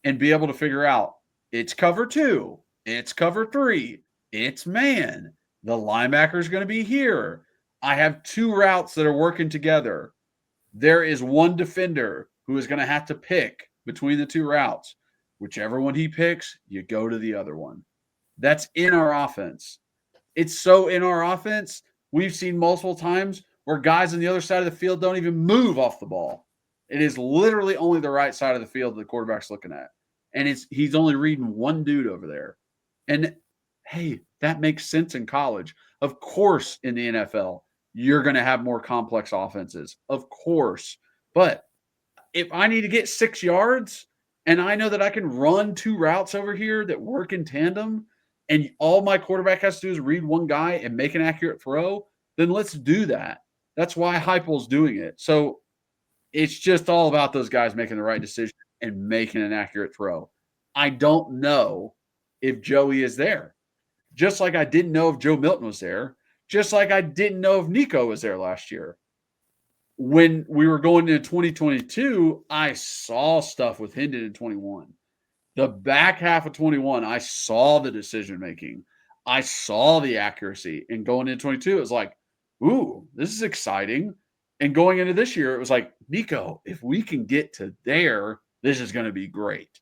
and be able to figure out it's cover 2, it's cover 3, it's man. The linebacker is going to be here. I have 2 routes that are working together. There is one defender who is going to have to pick between the 2 routes. Whichever one he picks, you go to the other one. That's in our offense. It's so in our offense, we've seen multiple times where guys on the other side of the field don't even move off the ball. It is literally only the right side of the field the quarterback's looking at. and he's only reading one dude over there. And hey, that makes sense in college. Of course, in the NFL, you're going to have more complex offenses. Of course. But if I need to get 6 yards and I know that I can run 2 routes over here that work in tandem, and all my quarterback has to do is read one guy and make an accurate throw, then let's do that. That's why Heupel's doing it. So it's just all about those guys making the right decision and making an accurate throw. I don't know if Joey is there. Just like I didn't know if Joe Milton was there. Just like I didn't know if Nico was there last year. When we were going into 2022, I saw stuff with Hendon in 21. The back half of 21, I saw the decision making. I saw the accuracy. And going into 22, it was like, ooh, this is exciting. And going into this year, it was like, Nico, if we can get to there, this is going to be great.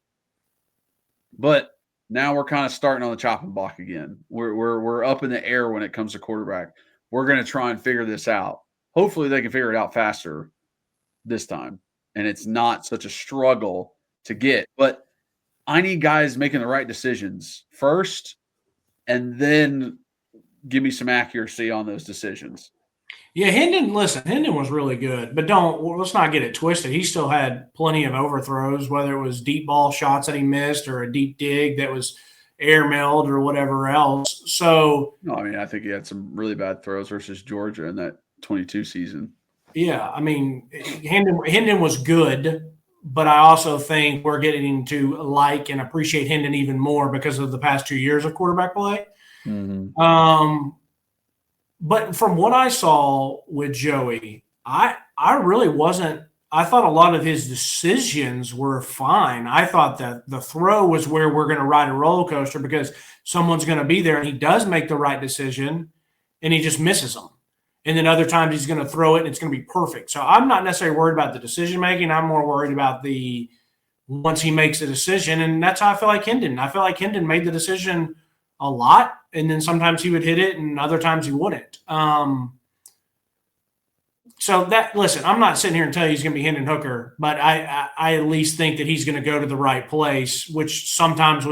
But now we're kind of starting on the chopping block again. We're up in the air when it comes to quarterback. We're going to try and figure this out. Hopefully they can figure it out faster this time, and it's not such a struggle to get. But I need guys making the right decisions first, and then give me some accuracy on those decisions. Yeah, Hendon was really good, but let's not get it twisted. He still had plenty of overthrows, whether it was deep ball shots that he missed or a deep dig that was airmailed or whatever else. So, no, I mean, I think he had some really bad throws versus Georgia in that 22 season. Yeah, I mean, Hendon was good, but I also think we're getting to like and appreciate Hendon even more because of the past 2 years of quarterback play. Mm-hmm. But from what I saw with Joey, I really wasn't – I thought a lot of his decisions were fine. I thought that the throw was where we're going to ride a roller coaster because someone's going to be there and he does make the right decision and he just misses them. And then other times he's going to throw it and it's going to be perfect. So I'm not necessarily worried about the decision making. I'm more worried about the once he makes a decision. And that's how I feel like Hendon. I feel like Hendon made the decision a lot, and then sometimes he would hit it and other times he wouldn't. So listen, I'm not sitting here and telling you he's going to be Hendon Hooker, but I at least think that he's going to go to the right place, which sometimes that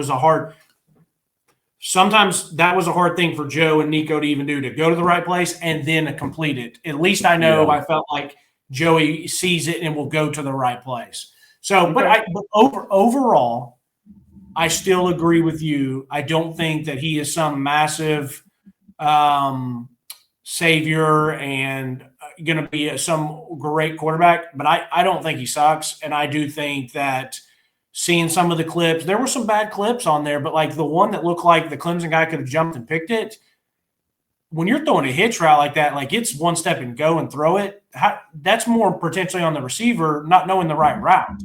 was a hard thing for Joe and Nico to even do, to go to the right place and then to complete it. At least I know I felt like Joey sees it and will go to the right place. So, but overall, I still agree with you. I don't think that he is some massive savior and going to be some great quarterback, but I don't think he sucks. And I do think that seeing some of the clips, there were some bad clips on there, but like the one that looked like the Clemson guy could have jumped and picked it, when you're throwing a hitch route like that, like it's one step and go and throw it, that's more potentially on the receiver not knowing the right route.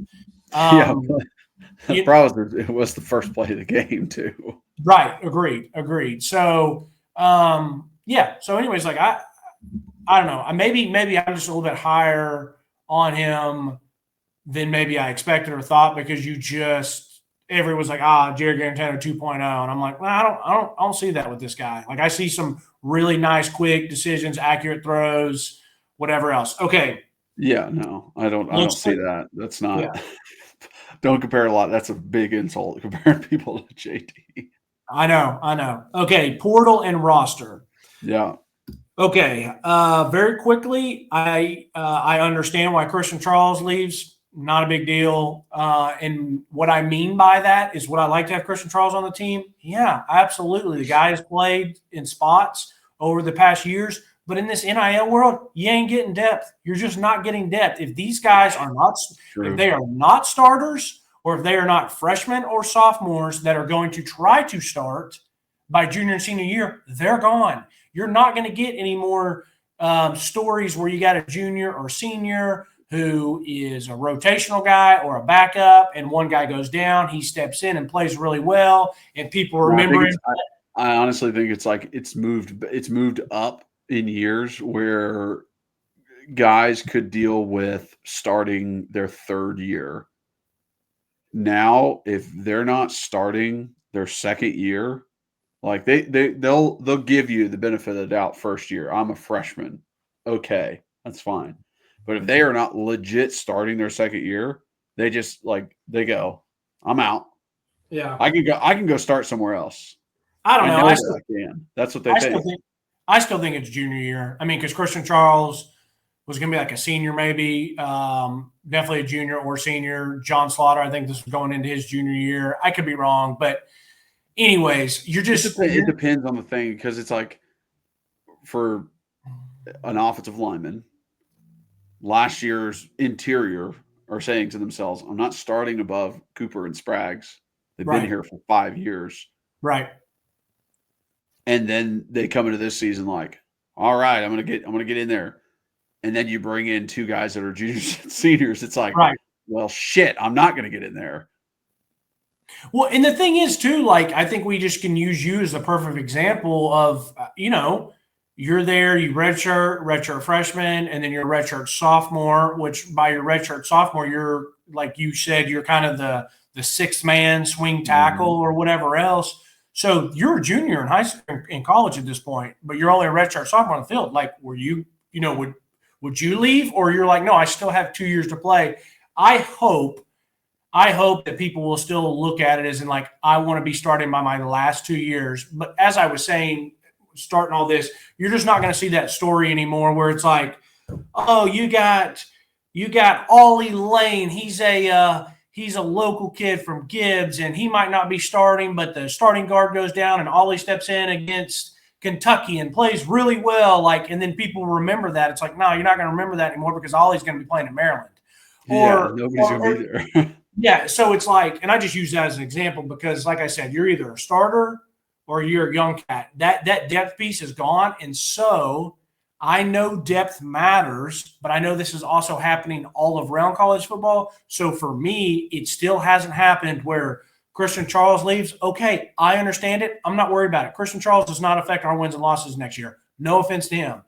The problem is it was the first play of the game too. Right. Agreed. So, So anyways, like I don't know. Maybe I'm just a little bit higher on him than maybe I expected or thought, because everyone's like, Jared Garantano 2.0. And I'm like, well, I don't see that with this guy. Like I see some really nice, quick decisions, accurate throws, whatever else. Okay. Yeah, no, I don't see that. That's not don't compare a lot. That's a big insult comparing people to JT. I know. Okay, portal and roster. Yeah. Okay. Very quickly, I understand why Christian Charles leaves. Not a big deal. And what I mean by that is, would I like to have Christian Charles on the team? Yeah, absolutely. The guy has played in spots over the past years, but in this NIL world, you ain't getting depth. You're just not getting depth. If these guys are not, if they are not starters, or if they are not freshmen or sophomores that are going to try to start by junior and senior year, they're gone. You're not going to get any more stories where you got a junior or senior who is a rotational guy or a backup, and one guy goes down, he steps in and plays really well, and people remember him. I honestly think it's like it's moved up in years where guys could deal with starting their third year. Now, if they're not starting their second year, like they'll give you the benefit of the doubt first year. I'm a freshman. Okay, that's fine. But if they are not legit starting their second year, they just they go, I'm out. Yeah. I can go start somewhere else. I don't I know. know that I can. That's what they think. I still think it's junior year. I mean, because Christian Charles was going to be like a senior, maybe, definitely a junior or senior. John Slaughter, I think this was going into his junior year. I could be wrong, but anyways, It depends on the thing, because it's like for an offensive lineman, last year's interior are saying to themselves, I'm not starting above Cooper and Spraggs. They've been here for 5 years. Right. And then they come into this season like, all right, I'm gonna get in there. And then you bring in two guys that are juniors and seniors. It's like, right. Well, shit, I'm not gonna get in there. Well, and the thing is too, like, I think we just can use you as a perfect example of, you're there, you redshirt freshman, and then you're a redshirt sophomore, which by your redshirt sophomore, you're, like you said, you're kind of the sixth man swing tackle or whatever else. So you're a junior in high school, in college at this point, but you're only a redshirt sophomore on the field. Like, were you, would you leave, or you're like, no, I still have 2 years to play? I hope that people will still look at it as in like, I want to be starting by my last 2 years. But as I was saying, starting all this, you're just not going to see that story anymore where it's like, oh, you got Ollie Lane. He's a local kid from Gibbs, and he might not be starting, but the starting guard goes down and Ollie steps in against Kentucky and plays really well. Like, and then people remember that. It's like, no, you're not going to remember that anymore because Ollie's going to be playing in Maryland. Nobody's going to be there. Yeah, so it's like, and I just use that as an example because, like I said, you're either a starter or you're a young cat. That depth piece is gone, and so I know depth matters, but I know this is also happening all around college football. So for me, it still hasn't happened where Christian Charles leaves. Okay, I understand it. I'm not worried about it. Christian Charles does not affect our wins and losses next year. No offense to him.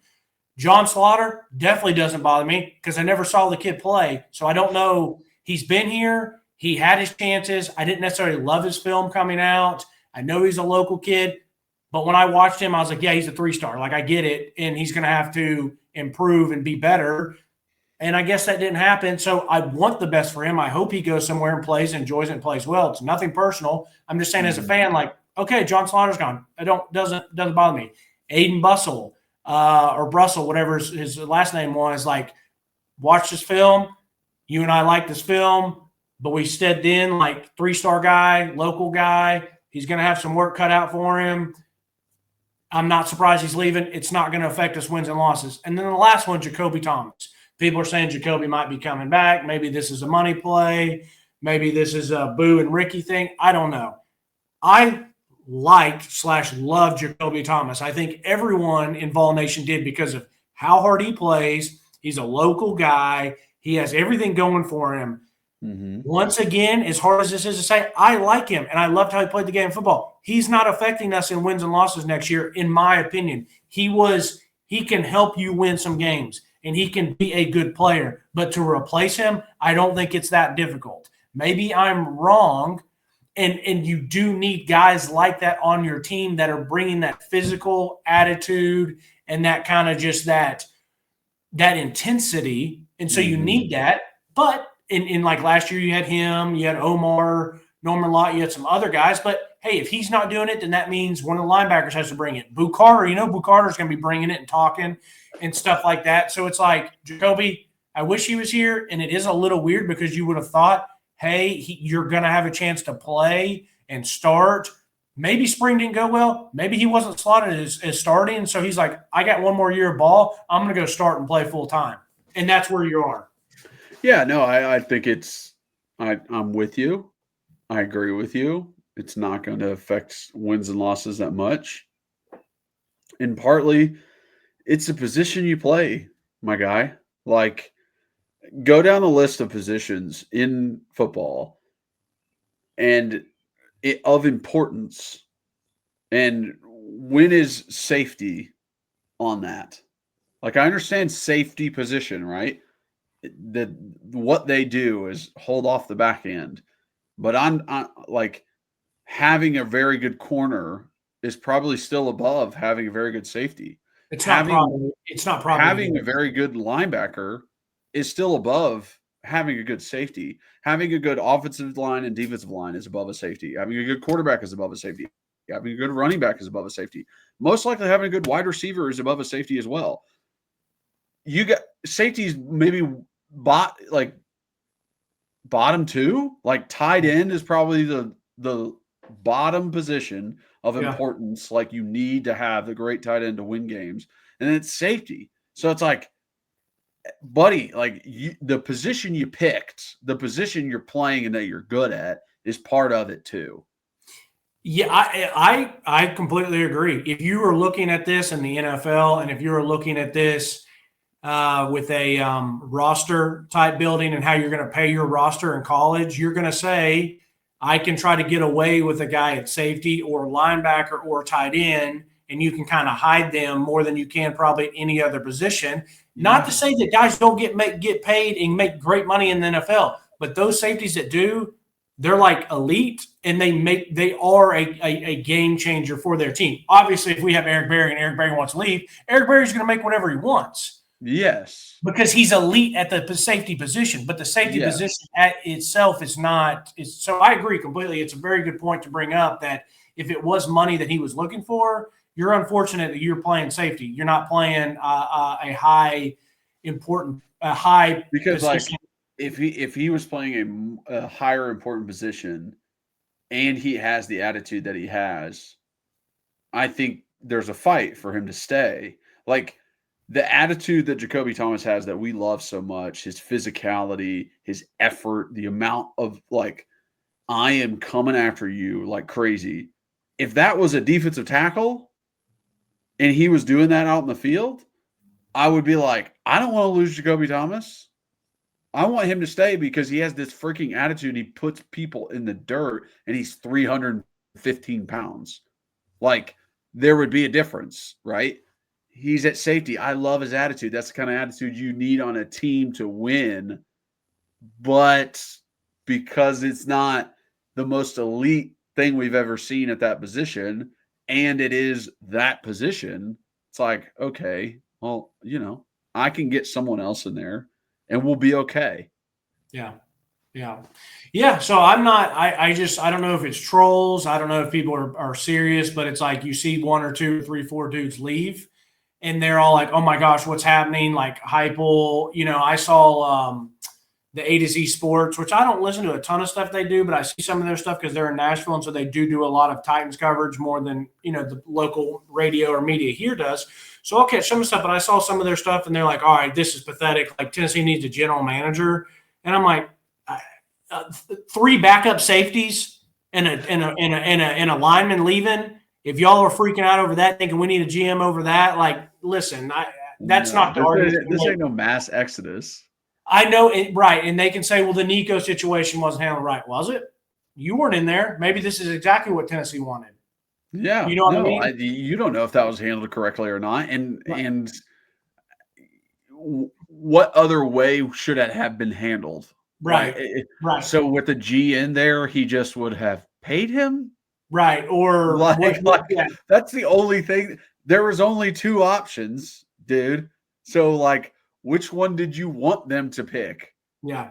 John Slaughter definitely doesn't bother me because I never saw the kid play, so I don't know. He's been here. He had his chances. I didn't necessarily love his film coming out. I know he's a local kid, but when I watched him, I was like, yeah, he's a 3-star. Like, I get it, and he's going to have to improve and be better. And I guess that didn't happen, so I want the best for him. I hope he goes somewhere and plays, enjoys it, and plays well. It's nothing personal. I'm just saying as a fan, like, okay, John Slaughter's gone. Doesn't bother me. Aiden Bussell or Brussel, whatever his last name was, like, watch this film. You and I like this film. But we stepped in like 3-star guy, local guy. He's going to have some work cut out for him. I'm not surprised he's leaving. It's not going to affect us wins and losses. And then the last one, Jacoby Thomas. People are saying Jacoby might be coming back. Maybe this is a money play. Maybe this is a Boo and Ricky thing. I don't know. I liked/loved Jacoby Thomas. I think everyone in Vol Nation did because of how hard he plays. He's a local guy. He has everything going for him. Mm-hmm. Once again, as hard as this is to say, I like him, and I loved how he played the game of football. He's not affecting us in wins and losses next year, in my opinion. He can help you win some games, and he can be a good player. But to replace him, I don't think it's that difficult. Maybe I'm wrong, and you do need guys like that on your team that are bringing that physical attitude and that kind of just that intensity. And so you need that, but in like last year, you had him, you had Omar, Norman Lott, you had some other guys. But, hey, if he's not doing it, then that means one of the linebackers has to bring it. Boo Carter, Boo Carter's going to be bringing it and talking and stuff like that. So it's like, Jacoby, I wish he was here. And it is a little weird because you would have thought, hey, you're going to have a chance to play and start. Maybe spring didn't go well. Maybe he wasn't slotted as starting. So he's like, I got one more year of ball. I'm going to go start and play full time. And that's where you are. Yeah, no, I think I'm with you. I agree with you. It's not going to affect wins and losses that much. And partly, it's the position you play, my guy. Like, go down the list of positions in football and of importance. And when is safety on that? Like, I understand safety position, right? That what they do is hold off the back end, but I'm like, having a very good corner is probably still above having a very good safety. It's not probably having a very good linebacker is still above having a good safety. Having a good offensive line and defensive line is above a safety. Having a good quarterback is above a safety. Having a good running back is above a safety. Most likely having a good wide receiver is above a safety as well. You got safeties maybe bottom two, like tight end is probably the bottom position of importance. Like you need to have the great tight end to win games, and it's safety. So it's like, buddy, like the position you picked, the position you're playing and that you're good at is part of it too. Yeah, I completely agree. If you were looking at this in the NFL, and if you were looking at this with a roster type building and how you're going to pay your roster in college, you're going to say, I can try to get away with a guy at safety or linebacker or tight end, and you can kind of hide them more than you can probably at any other position. Not to say that guys don't get paid and make great money in the NFL, but those safeties that do, they're like elite, and they are a game changer for their team. Obviously, if we have Eric Berry and Eric Berry wants to leave, Eric Berry's going to make whatever he wants. Yes. Because he's elite at the safety position, but the safety position at itself is not. So I agree completely. It's a very good point to bring up that if it was money that he was looking for, you're unfortunate that you're playing safety. You're not playing a high important, because position. Like if he was playing a higher important position and he has the attitude that he has, I think there's a fight for him to stay. Like the attitude that Jacoby Thomas has that we love so much, his physicality, his effort, the amount of like, I am coming after you like crazy. If that was a defensive tackle and he was doing that out in the field, I would be like, I don't want to lose Jacoby Thomas. I want him to stay because he has this freaking attitude. He puts people in the dirt and he's 315 pounds. Like there would be a difference, right? He's at safety. I love his attitude. That's the kind of attitude you need on a team to win. But because it's not the most elite thing we've ever seen at that position, and it is that position, it's like, okay, well, I can get someone else in there and we'll be okay. Yeah. So I'm not, I don't know if it's trolls. I don't know if people are serious, but it's like you see 1 or 2 or 3, 4 dudes leave and they're all like, oh my gosh, what's happening? Like Heupel, I saw the A to Z Sports, which I don't listen to a ton of stuff they do, but I see some of their stuff because they're in Nashville. And so they do a lot of Titans coverage more than, the local radio or media here does. So I'll catch some of the stuff, but I saw some of their stuff and they're like, all right, this is pathetic. Like Tennessee needs a general manager. And I'm like, 3 backup safeties and a lineman leaving. If y'all are freaking out over that, thinking we need a GM over that, like, listen, that's not the argument. This ain't no mass exodus. I know it, right. And they can say, well, the Nico situation wasn't handled right. Was it? You weren't in there. Maybe this is exactly what Tennessee wanted. Yeah. You know what I mean? You don't know if that was handled correctly or not. And what other way should it have been handled? Right. So with the G in there, he just would have paid him? Right. Or that's the only thing. There was only 2 options, dude. So like, which one did you want them to pick? Yeah.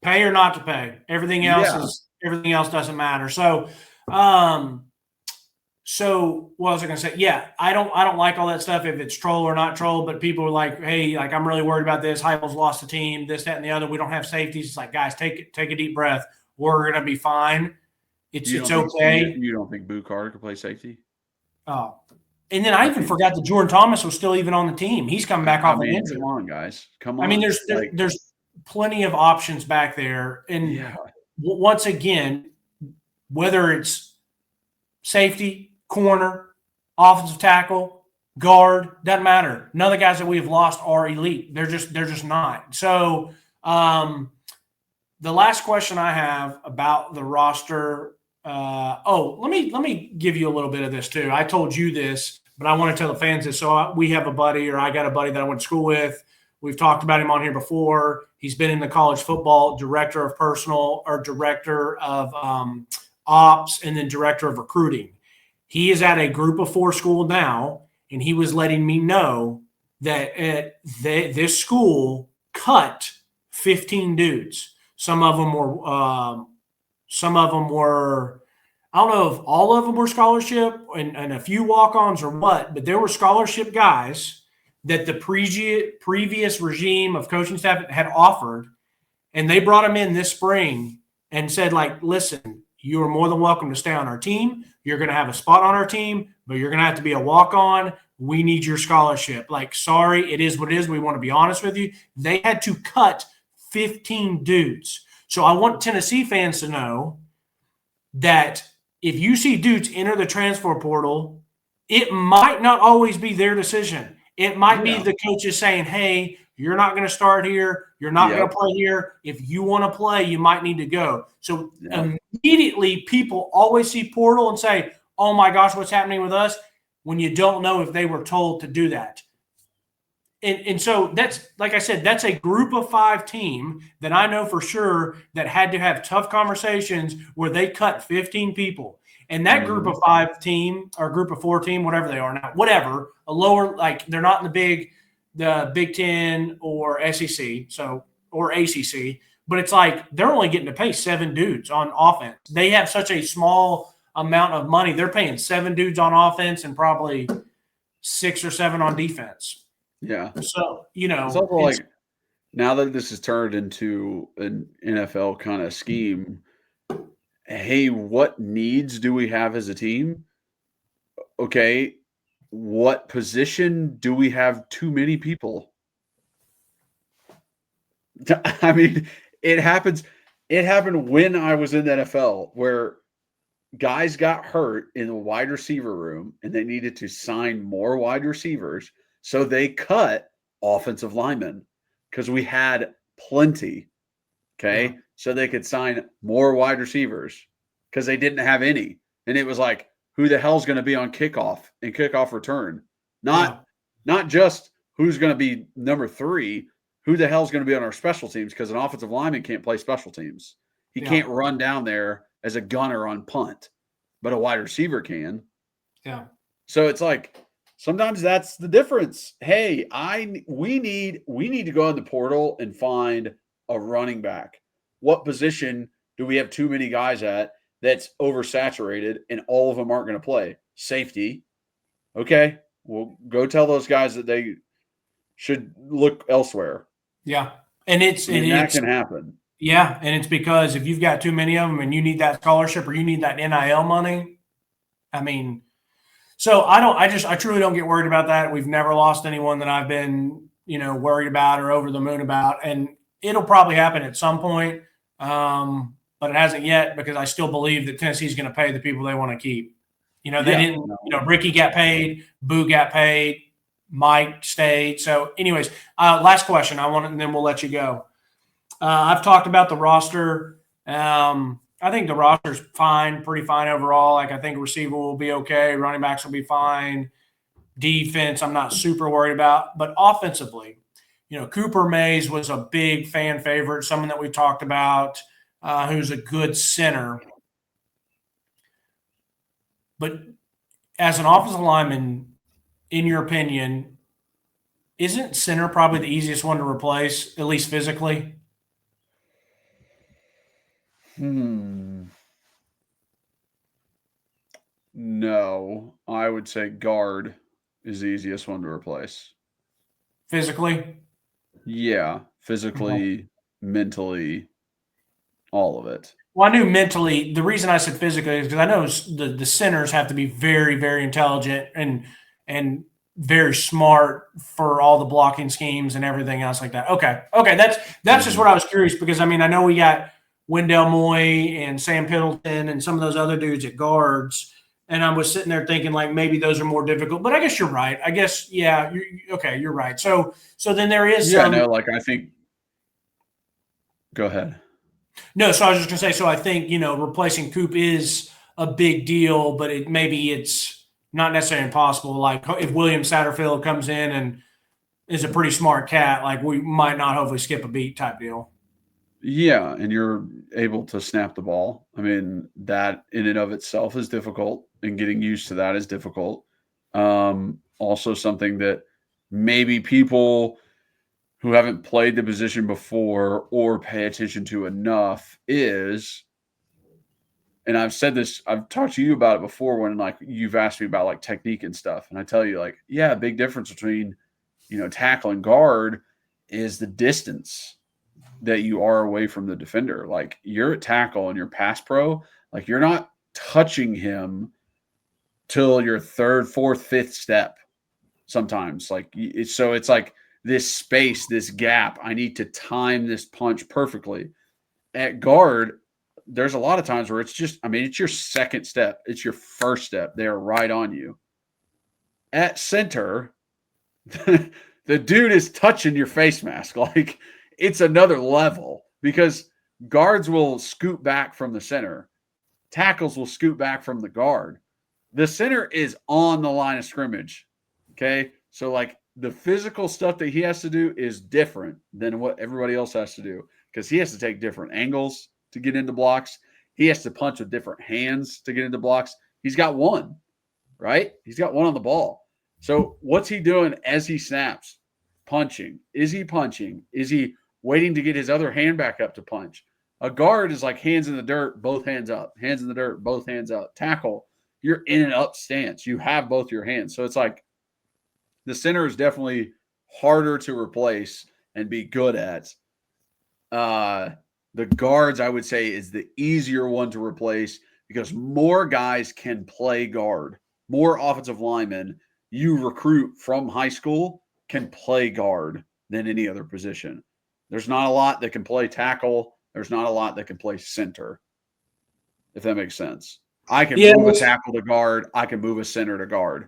Pay or not to pay. Everything else doesn't matter. So what was I going to say? Yeah, I don't like all that stuff if it's troll or not troll, but people are like, hey, like I'm really worried about this. Heupel's lost the team, this, that, and the other. We don't have safeties. It's like, guys, take a deep breath. We're going to be fine. It's okay. You don't think Boo Carter could play safety? Oh. And then I even forgot that Jordan Thomas was still even on the team. He's coming back off an injury. Come on, guys. Come on. I mean, there's plenty of options back there. And once again, whether it's safety, corner, offensive tackle, guard, doesn't matter. None of the guys that we have lost are elite. They're just not. So the last question I have about the roster. Let me give you a little bit of this too. I told you this, but I want to tell the fans this. So we have a buddy, or I got a buddy that I went to school with. We've talked about him on here before. He's been in the college football director of personnel, or director of ops, and then director of recruiting. He is at a group of 4 school now, and he was letting me know that this school cut 15 dudes. Some of them were I don't know if all of them were scholarship and a few walk-ons or what, but there were scholarship guys that the previous regime of coaching staff had offered, and they brought them in this spring and said, like, listen, you are more than welcome to stay on our team. You're going to have a spot on our team, but you're going to have to be a walk-on. We need your scholarship. Like, sorry, it is what it is. We want to be honest with you. They had to cut 15 dudes. So I want Tennessee fans to know that if you see dudes enter the transfer portal, it might not always be their decision. It might be the coaches saying, hey, you're not going to start here. You're not going to play here. If you want to play, you might need to go. So immediately people always see portal and say, oh my gosh, what's happening with us? When you don't know if they were told to do that. And so that's, like I said, that's a group of 5 team that I know for sure that had to have tough conversations where they cut 15 people. And that group of 5 team or group of 4 team, whatever they are now, whatever, a lower, like they're not in the Big Ten or SEC, or ACC, but it's like they're only getting to pay 7 dudes on offense. They have such a small amount of money. They're paying 7 dudes on offense and probably 6 or 7 on defense. Yeah. So, it's also like now that this has turned into an NFL kind of scheme, hey, what needs do we have as a team? Okay, what position do we have too many people? I mean, it happens. It happened when I was in the NFL where guys got hurt in the wide receiver room and they needed to sign more wide receivers. So they cut offensive linemen because we had plenty. Okay. Yeah. So they could sign more wide receivers because they didn't have any. And it was like, who the hell's going to be on kickoff and kickoff return? Not just who's going to be number 3, who the hell's going to be on our special teams, because an offensive lineman can't play special teams. He can't run down there as a gunner on punt, but a wide receiver can. Yeah. So it's like, sometimes that's the difference. Hey, we need to go in the portal and find a running back. What position do we have too many guys at that's oversaturated and all of them aren't going to play? Safety. Okay, well, go tell those guys that they should look elsewhere. Yeah, and that can happen. Yeah, and it's because if you've got too many of them and you need that scholarship or you need that NIL money, I mean. So I truly don't get worried about that. We've never lost anyone that I've been, worried about or over the moon about. And it'll probably happen at some point. But it hasn't yet because I still believe that Tennessee's going to pay the people they want to keep. They didn't, Ricky got paid, Boo got paid, Mike stayed. So anyways, last question and then we'll let you go. I've talked about the roster. I think the roster's fine, pretty fine overall. Like, I think receiver will be okay. Running backs will be fine. Defense, I'm not super worried about. But offensively, Cooper Mays was a big fan favorite, someone that we talked about, who's a good center. But as an offensive lineman, in your opinion, isn't center probably the easiest one to replace, at least physically? No, I would say guard is the easiest one to replace. Physically? Yeah, physically, mentally, all of it. Well, I knew mentally. The reason I said physically is because I know the centers have to be very, very intelligent and very smart for all the blocking schemes and everything else like that. Okay, that's just what I was curious because, I mean, I know we got Wendell Moy and Sam Piddleton and some of those other dudes at guards, and I was sitting there thinking like maybe those are more difficult. But I guess you're right. I guess you're right. So then there is I think. Go ahead. No, so I was just gonna say. So I think replacing Coop is a big deal, but it's not necessarily impossible. Like if William Satterfield comes in and is a pretty smart cat, like we might not hopefully skip a beat type deal. Yeah, and you're able to snap the ball. I mean, that in and of itself is difficult, and getting used to that is difficult. Also something that maybe people who haven't played the position before or pay attention to enough is, and I've said this, I've talked to you about it before when like you've asked me about like technique and stuff. And I tell you like, yeah, a big difference between, tackle and guard is the distance that you are away from the defender. Like you're at tackle and you're pass pro, like you're not touching him till your third, fourth, fifth step sometimes. Like it's like this space, this gap. I need to time this punch perfectly. At guard, there's a lot of times where it's just, it's your second step. It's your first step. They are right on you. At center, the dude is touching your face mask. Like it's another level because guards will scoot back from the center. Tackles will scoot back from the guard. The center is on the line of scrimmage. Okay. So like the physical stuff that he has to do is different than what everybody else has to do because he has to take different angles to get into blocks. He has to punch with different hands to get into blocks. He's got one, right? He's got one on the ball. So what's he doing as he snaps? Punching. Is he punching? Is he waiting to get his other hand back up to punch? A guard is like hands in the dirt, both hands up. Hands in the dirt, both hands up. Tackle, you're in an up stance. You have both your hands. So it's like the center is definitely harder to replace and be good at. The guards, I would say, is the easier one to replace because more guys can play guard. More offensive linemen you recruit from high school can play guard than any other position. There's not a lot that can play tackle. There's not a lot that can play center, if that makes sense. I can move a tackle to guard. I can move a center to guard.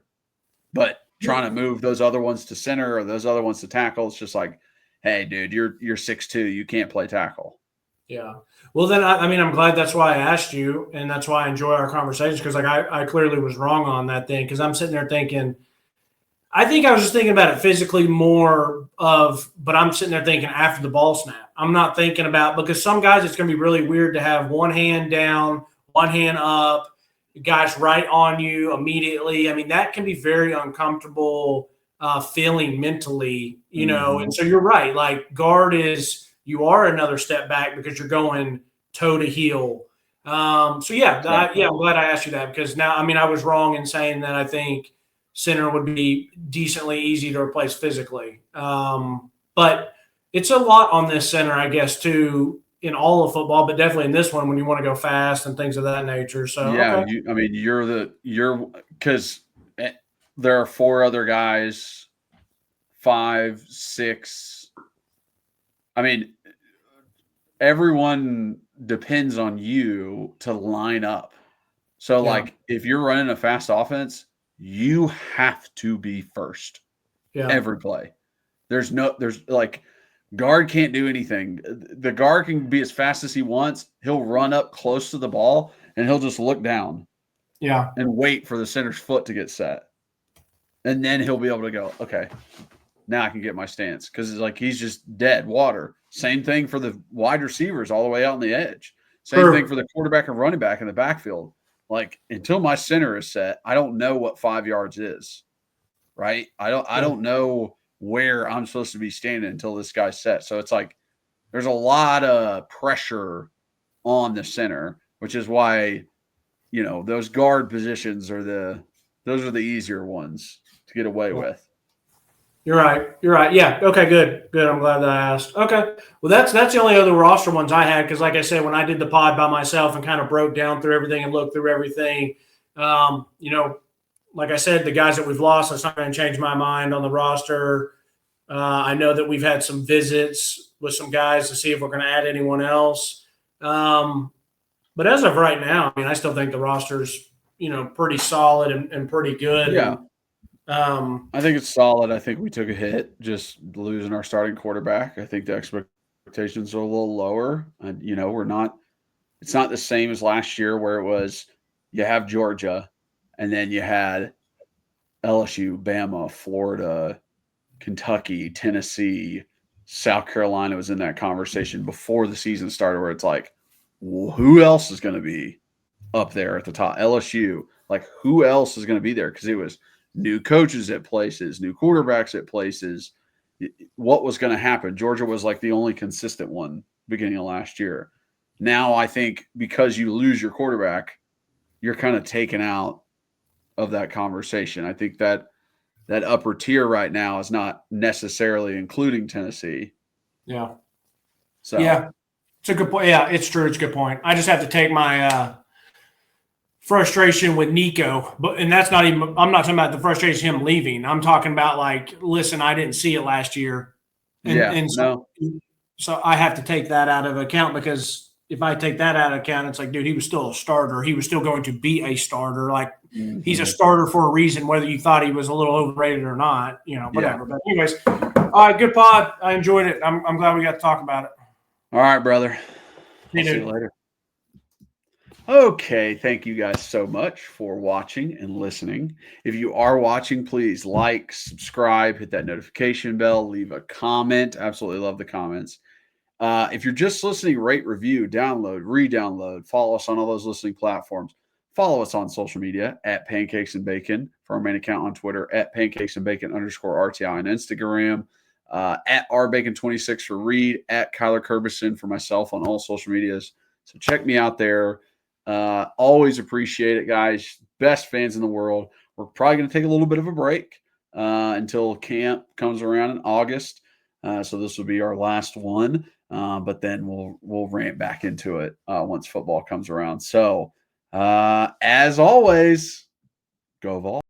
But trying to move those other ones to center or those other ones to tackle, it's just like, hey, dude, you're 6'2". You can't play tackle. Yeah. Well, then, I'm glad that's why I asked you, and that's why I enjoy our conversations because, like, I clearly was wrong on that thing because I'm sitting there thinking – I think I was just thinking about it physically more but I'm sitting there thinking after the ball snap. I'm not thinking about – because some guys it's going to be really weird to have one hand down, one hand up, guys right on you immediately. That can be very uncomfortable feeling mentally, and so you're right. Like guard is – you are another step back because you're going toe to heel. I'm glad I asked you that because now, I was wrong in saying that I think center would be decently easy to replace physically. But it's a lot on this center, I guess, too, in all of football, but definitely in this one when you want to go fast and things of that nature. So, yeah, okay. Because there are four other guys, 5, 6. Everyone depends on you to line up. So, like, if you're running a fast offense, you have to be first every play. There's guard can't do anything. The guard can be as fast as he wants. He'll run up close to the ball, and he'll just look down and wait for the center's foot to get set. And then he'll be able to go, okay, now I can get my stance because it's like he's just dead water. Same thing for the wide receivers all the way out on the edge. Same thing for the quarterback and running back in the backfield. Like until my center is set, I don't know what 5 yards is, right? I don't know where I'm supposed to be standing until this guy's set. So it's like there's a lot of pressure on the center, which is why those guard positions those are the easier ones to get away with. You're right. Yeah. Okay, good. I'm glad that I asked. Okay. Well, that's the only other roster ones I had because, like I said, when I did the pod by myself and kind of broke down through everything and looked through everything, like I said, the guys that we've lost, that's not going to change my mind on the roster. I know that we've had some visits with some guys to see if we're going to add anyone else. But as of right now, I still think the roster's, pretty solid and pretty good. Yeah. I think it's solid. I think we took a hit just losing our starting quarterback. I think the expectations are a little lower. And, it's not the same as last year where it was you have Georgia and then you had LSU, Bama, Florida, Kentucky, Tennessee, South Carolina was in that conversation before the season started where it's like, well, who else is going to be up there at the top? LSU, like who else is going to be there? Because it was new coaches at places, new quarterbacks at places, what was going to happen. Georgia was like the only consistent one beginning of last year. Now I think because you lose your quarterback, you're kind of taken out of that conversation. I think that upper tier right now is not necessarily including Tennessee. Yeah. So yeah, it's a good point. Yeah, it's true. It's a good point. I just have to take my frustration with Nico, and that's not even. I'm not talking about the frustration of him leaving. I'm talking about like, listen, I didn't see it last year, and so I have to take that out of account, because if I take that out of account, it's like, dude, he was still a starter. He was still going to be a starter. Like, he's a starter for a reason, whether you thought he was a little overrated or not, whatever. Yeah. But anyways, all right, good pod. I enjoyed it. I'm glad we got to talk about it. All right, brother. I'll see you later. Okay, thank you guys so much for watching and listening. If you are watching, please like, subscribe, hit that notification bell, leave a comment. Absolutely love the comments. If you're just listening, rate, review, download, re-download, follow us on all those listening platforms. Follow us on social media at Pancakes and Bacon, for our main account on Twitter at Pancakes and Bacon _RTI on Instagram, at rbacon26 for Reed, at Kyler Kerbyson for myself on all social medias. So check me out there. Always appreciate it, guys. Best fans in the world. We're probably going to take a little bit of a break until camp comes around in August. So this will be our last one. But then we'll ramp back into it once football comes around. So as always, go Vols.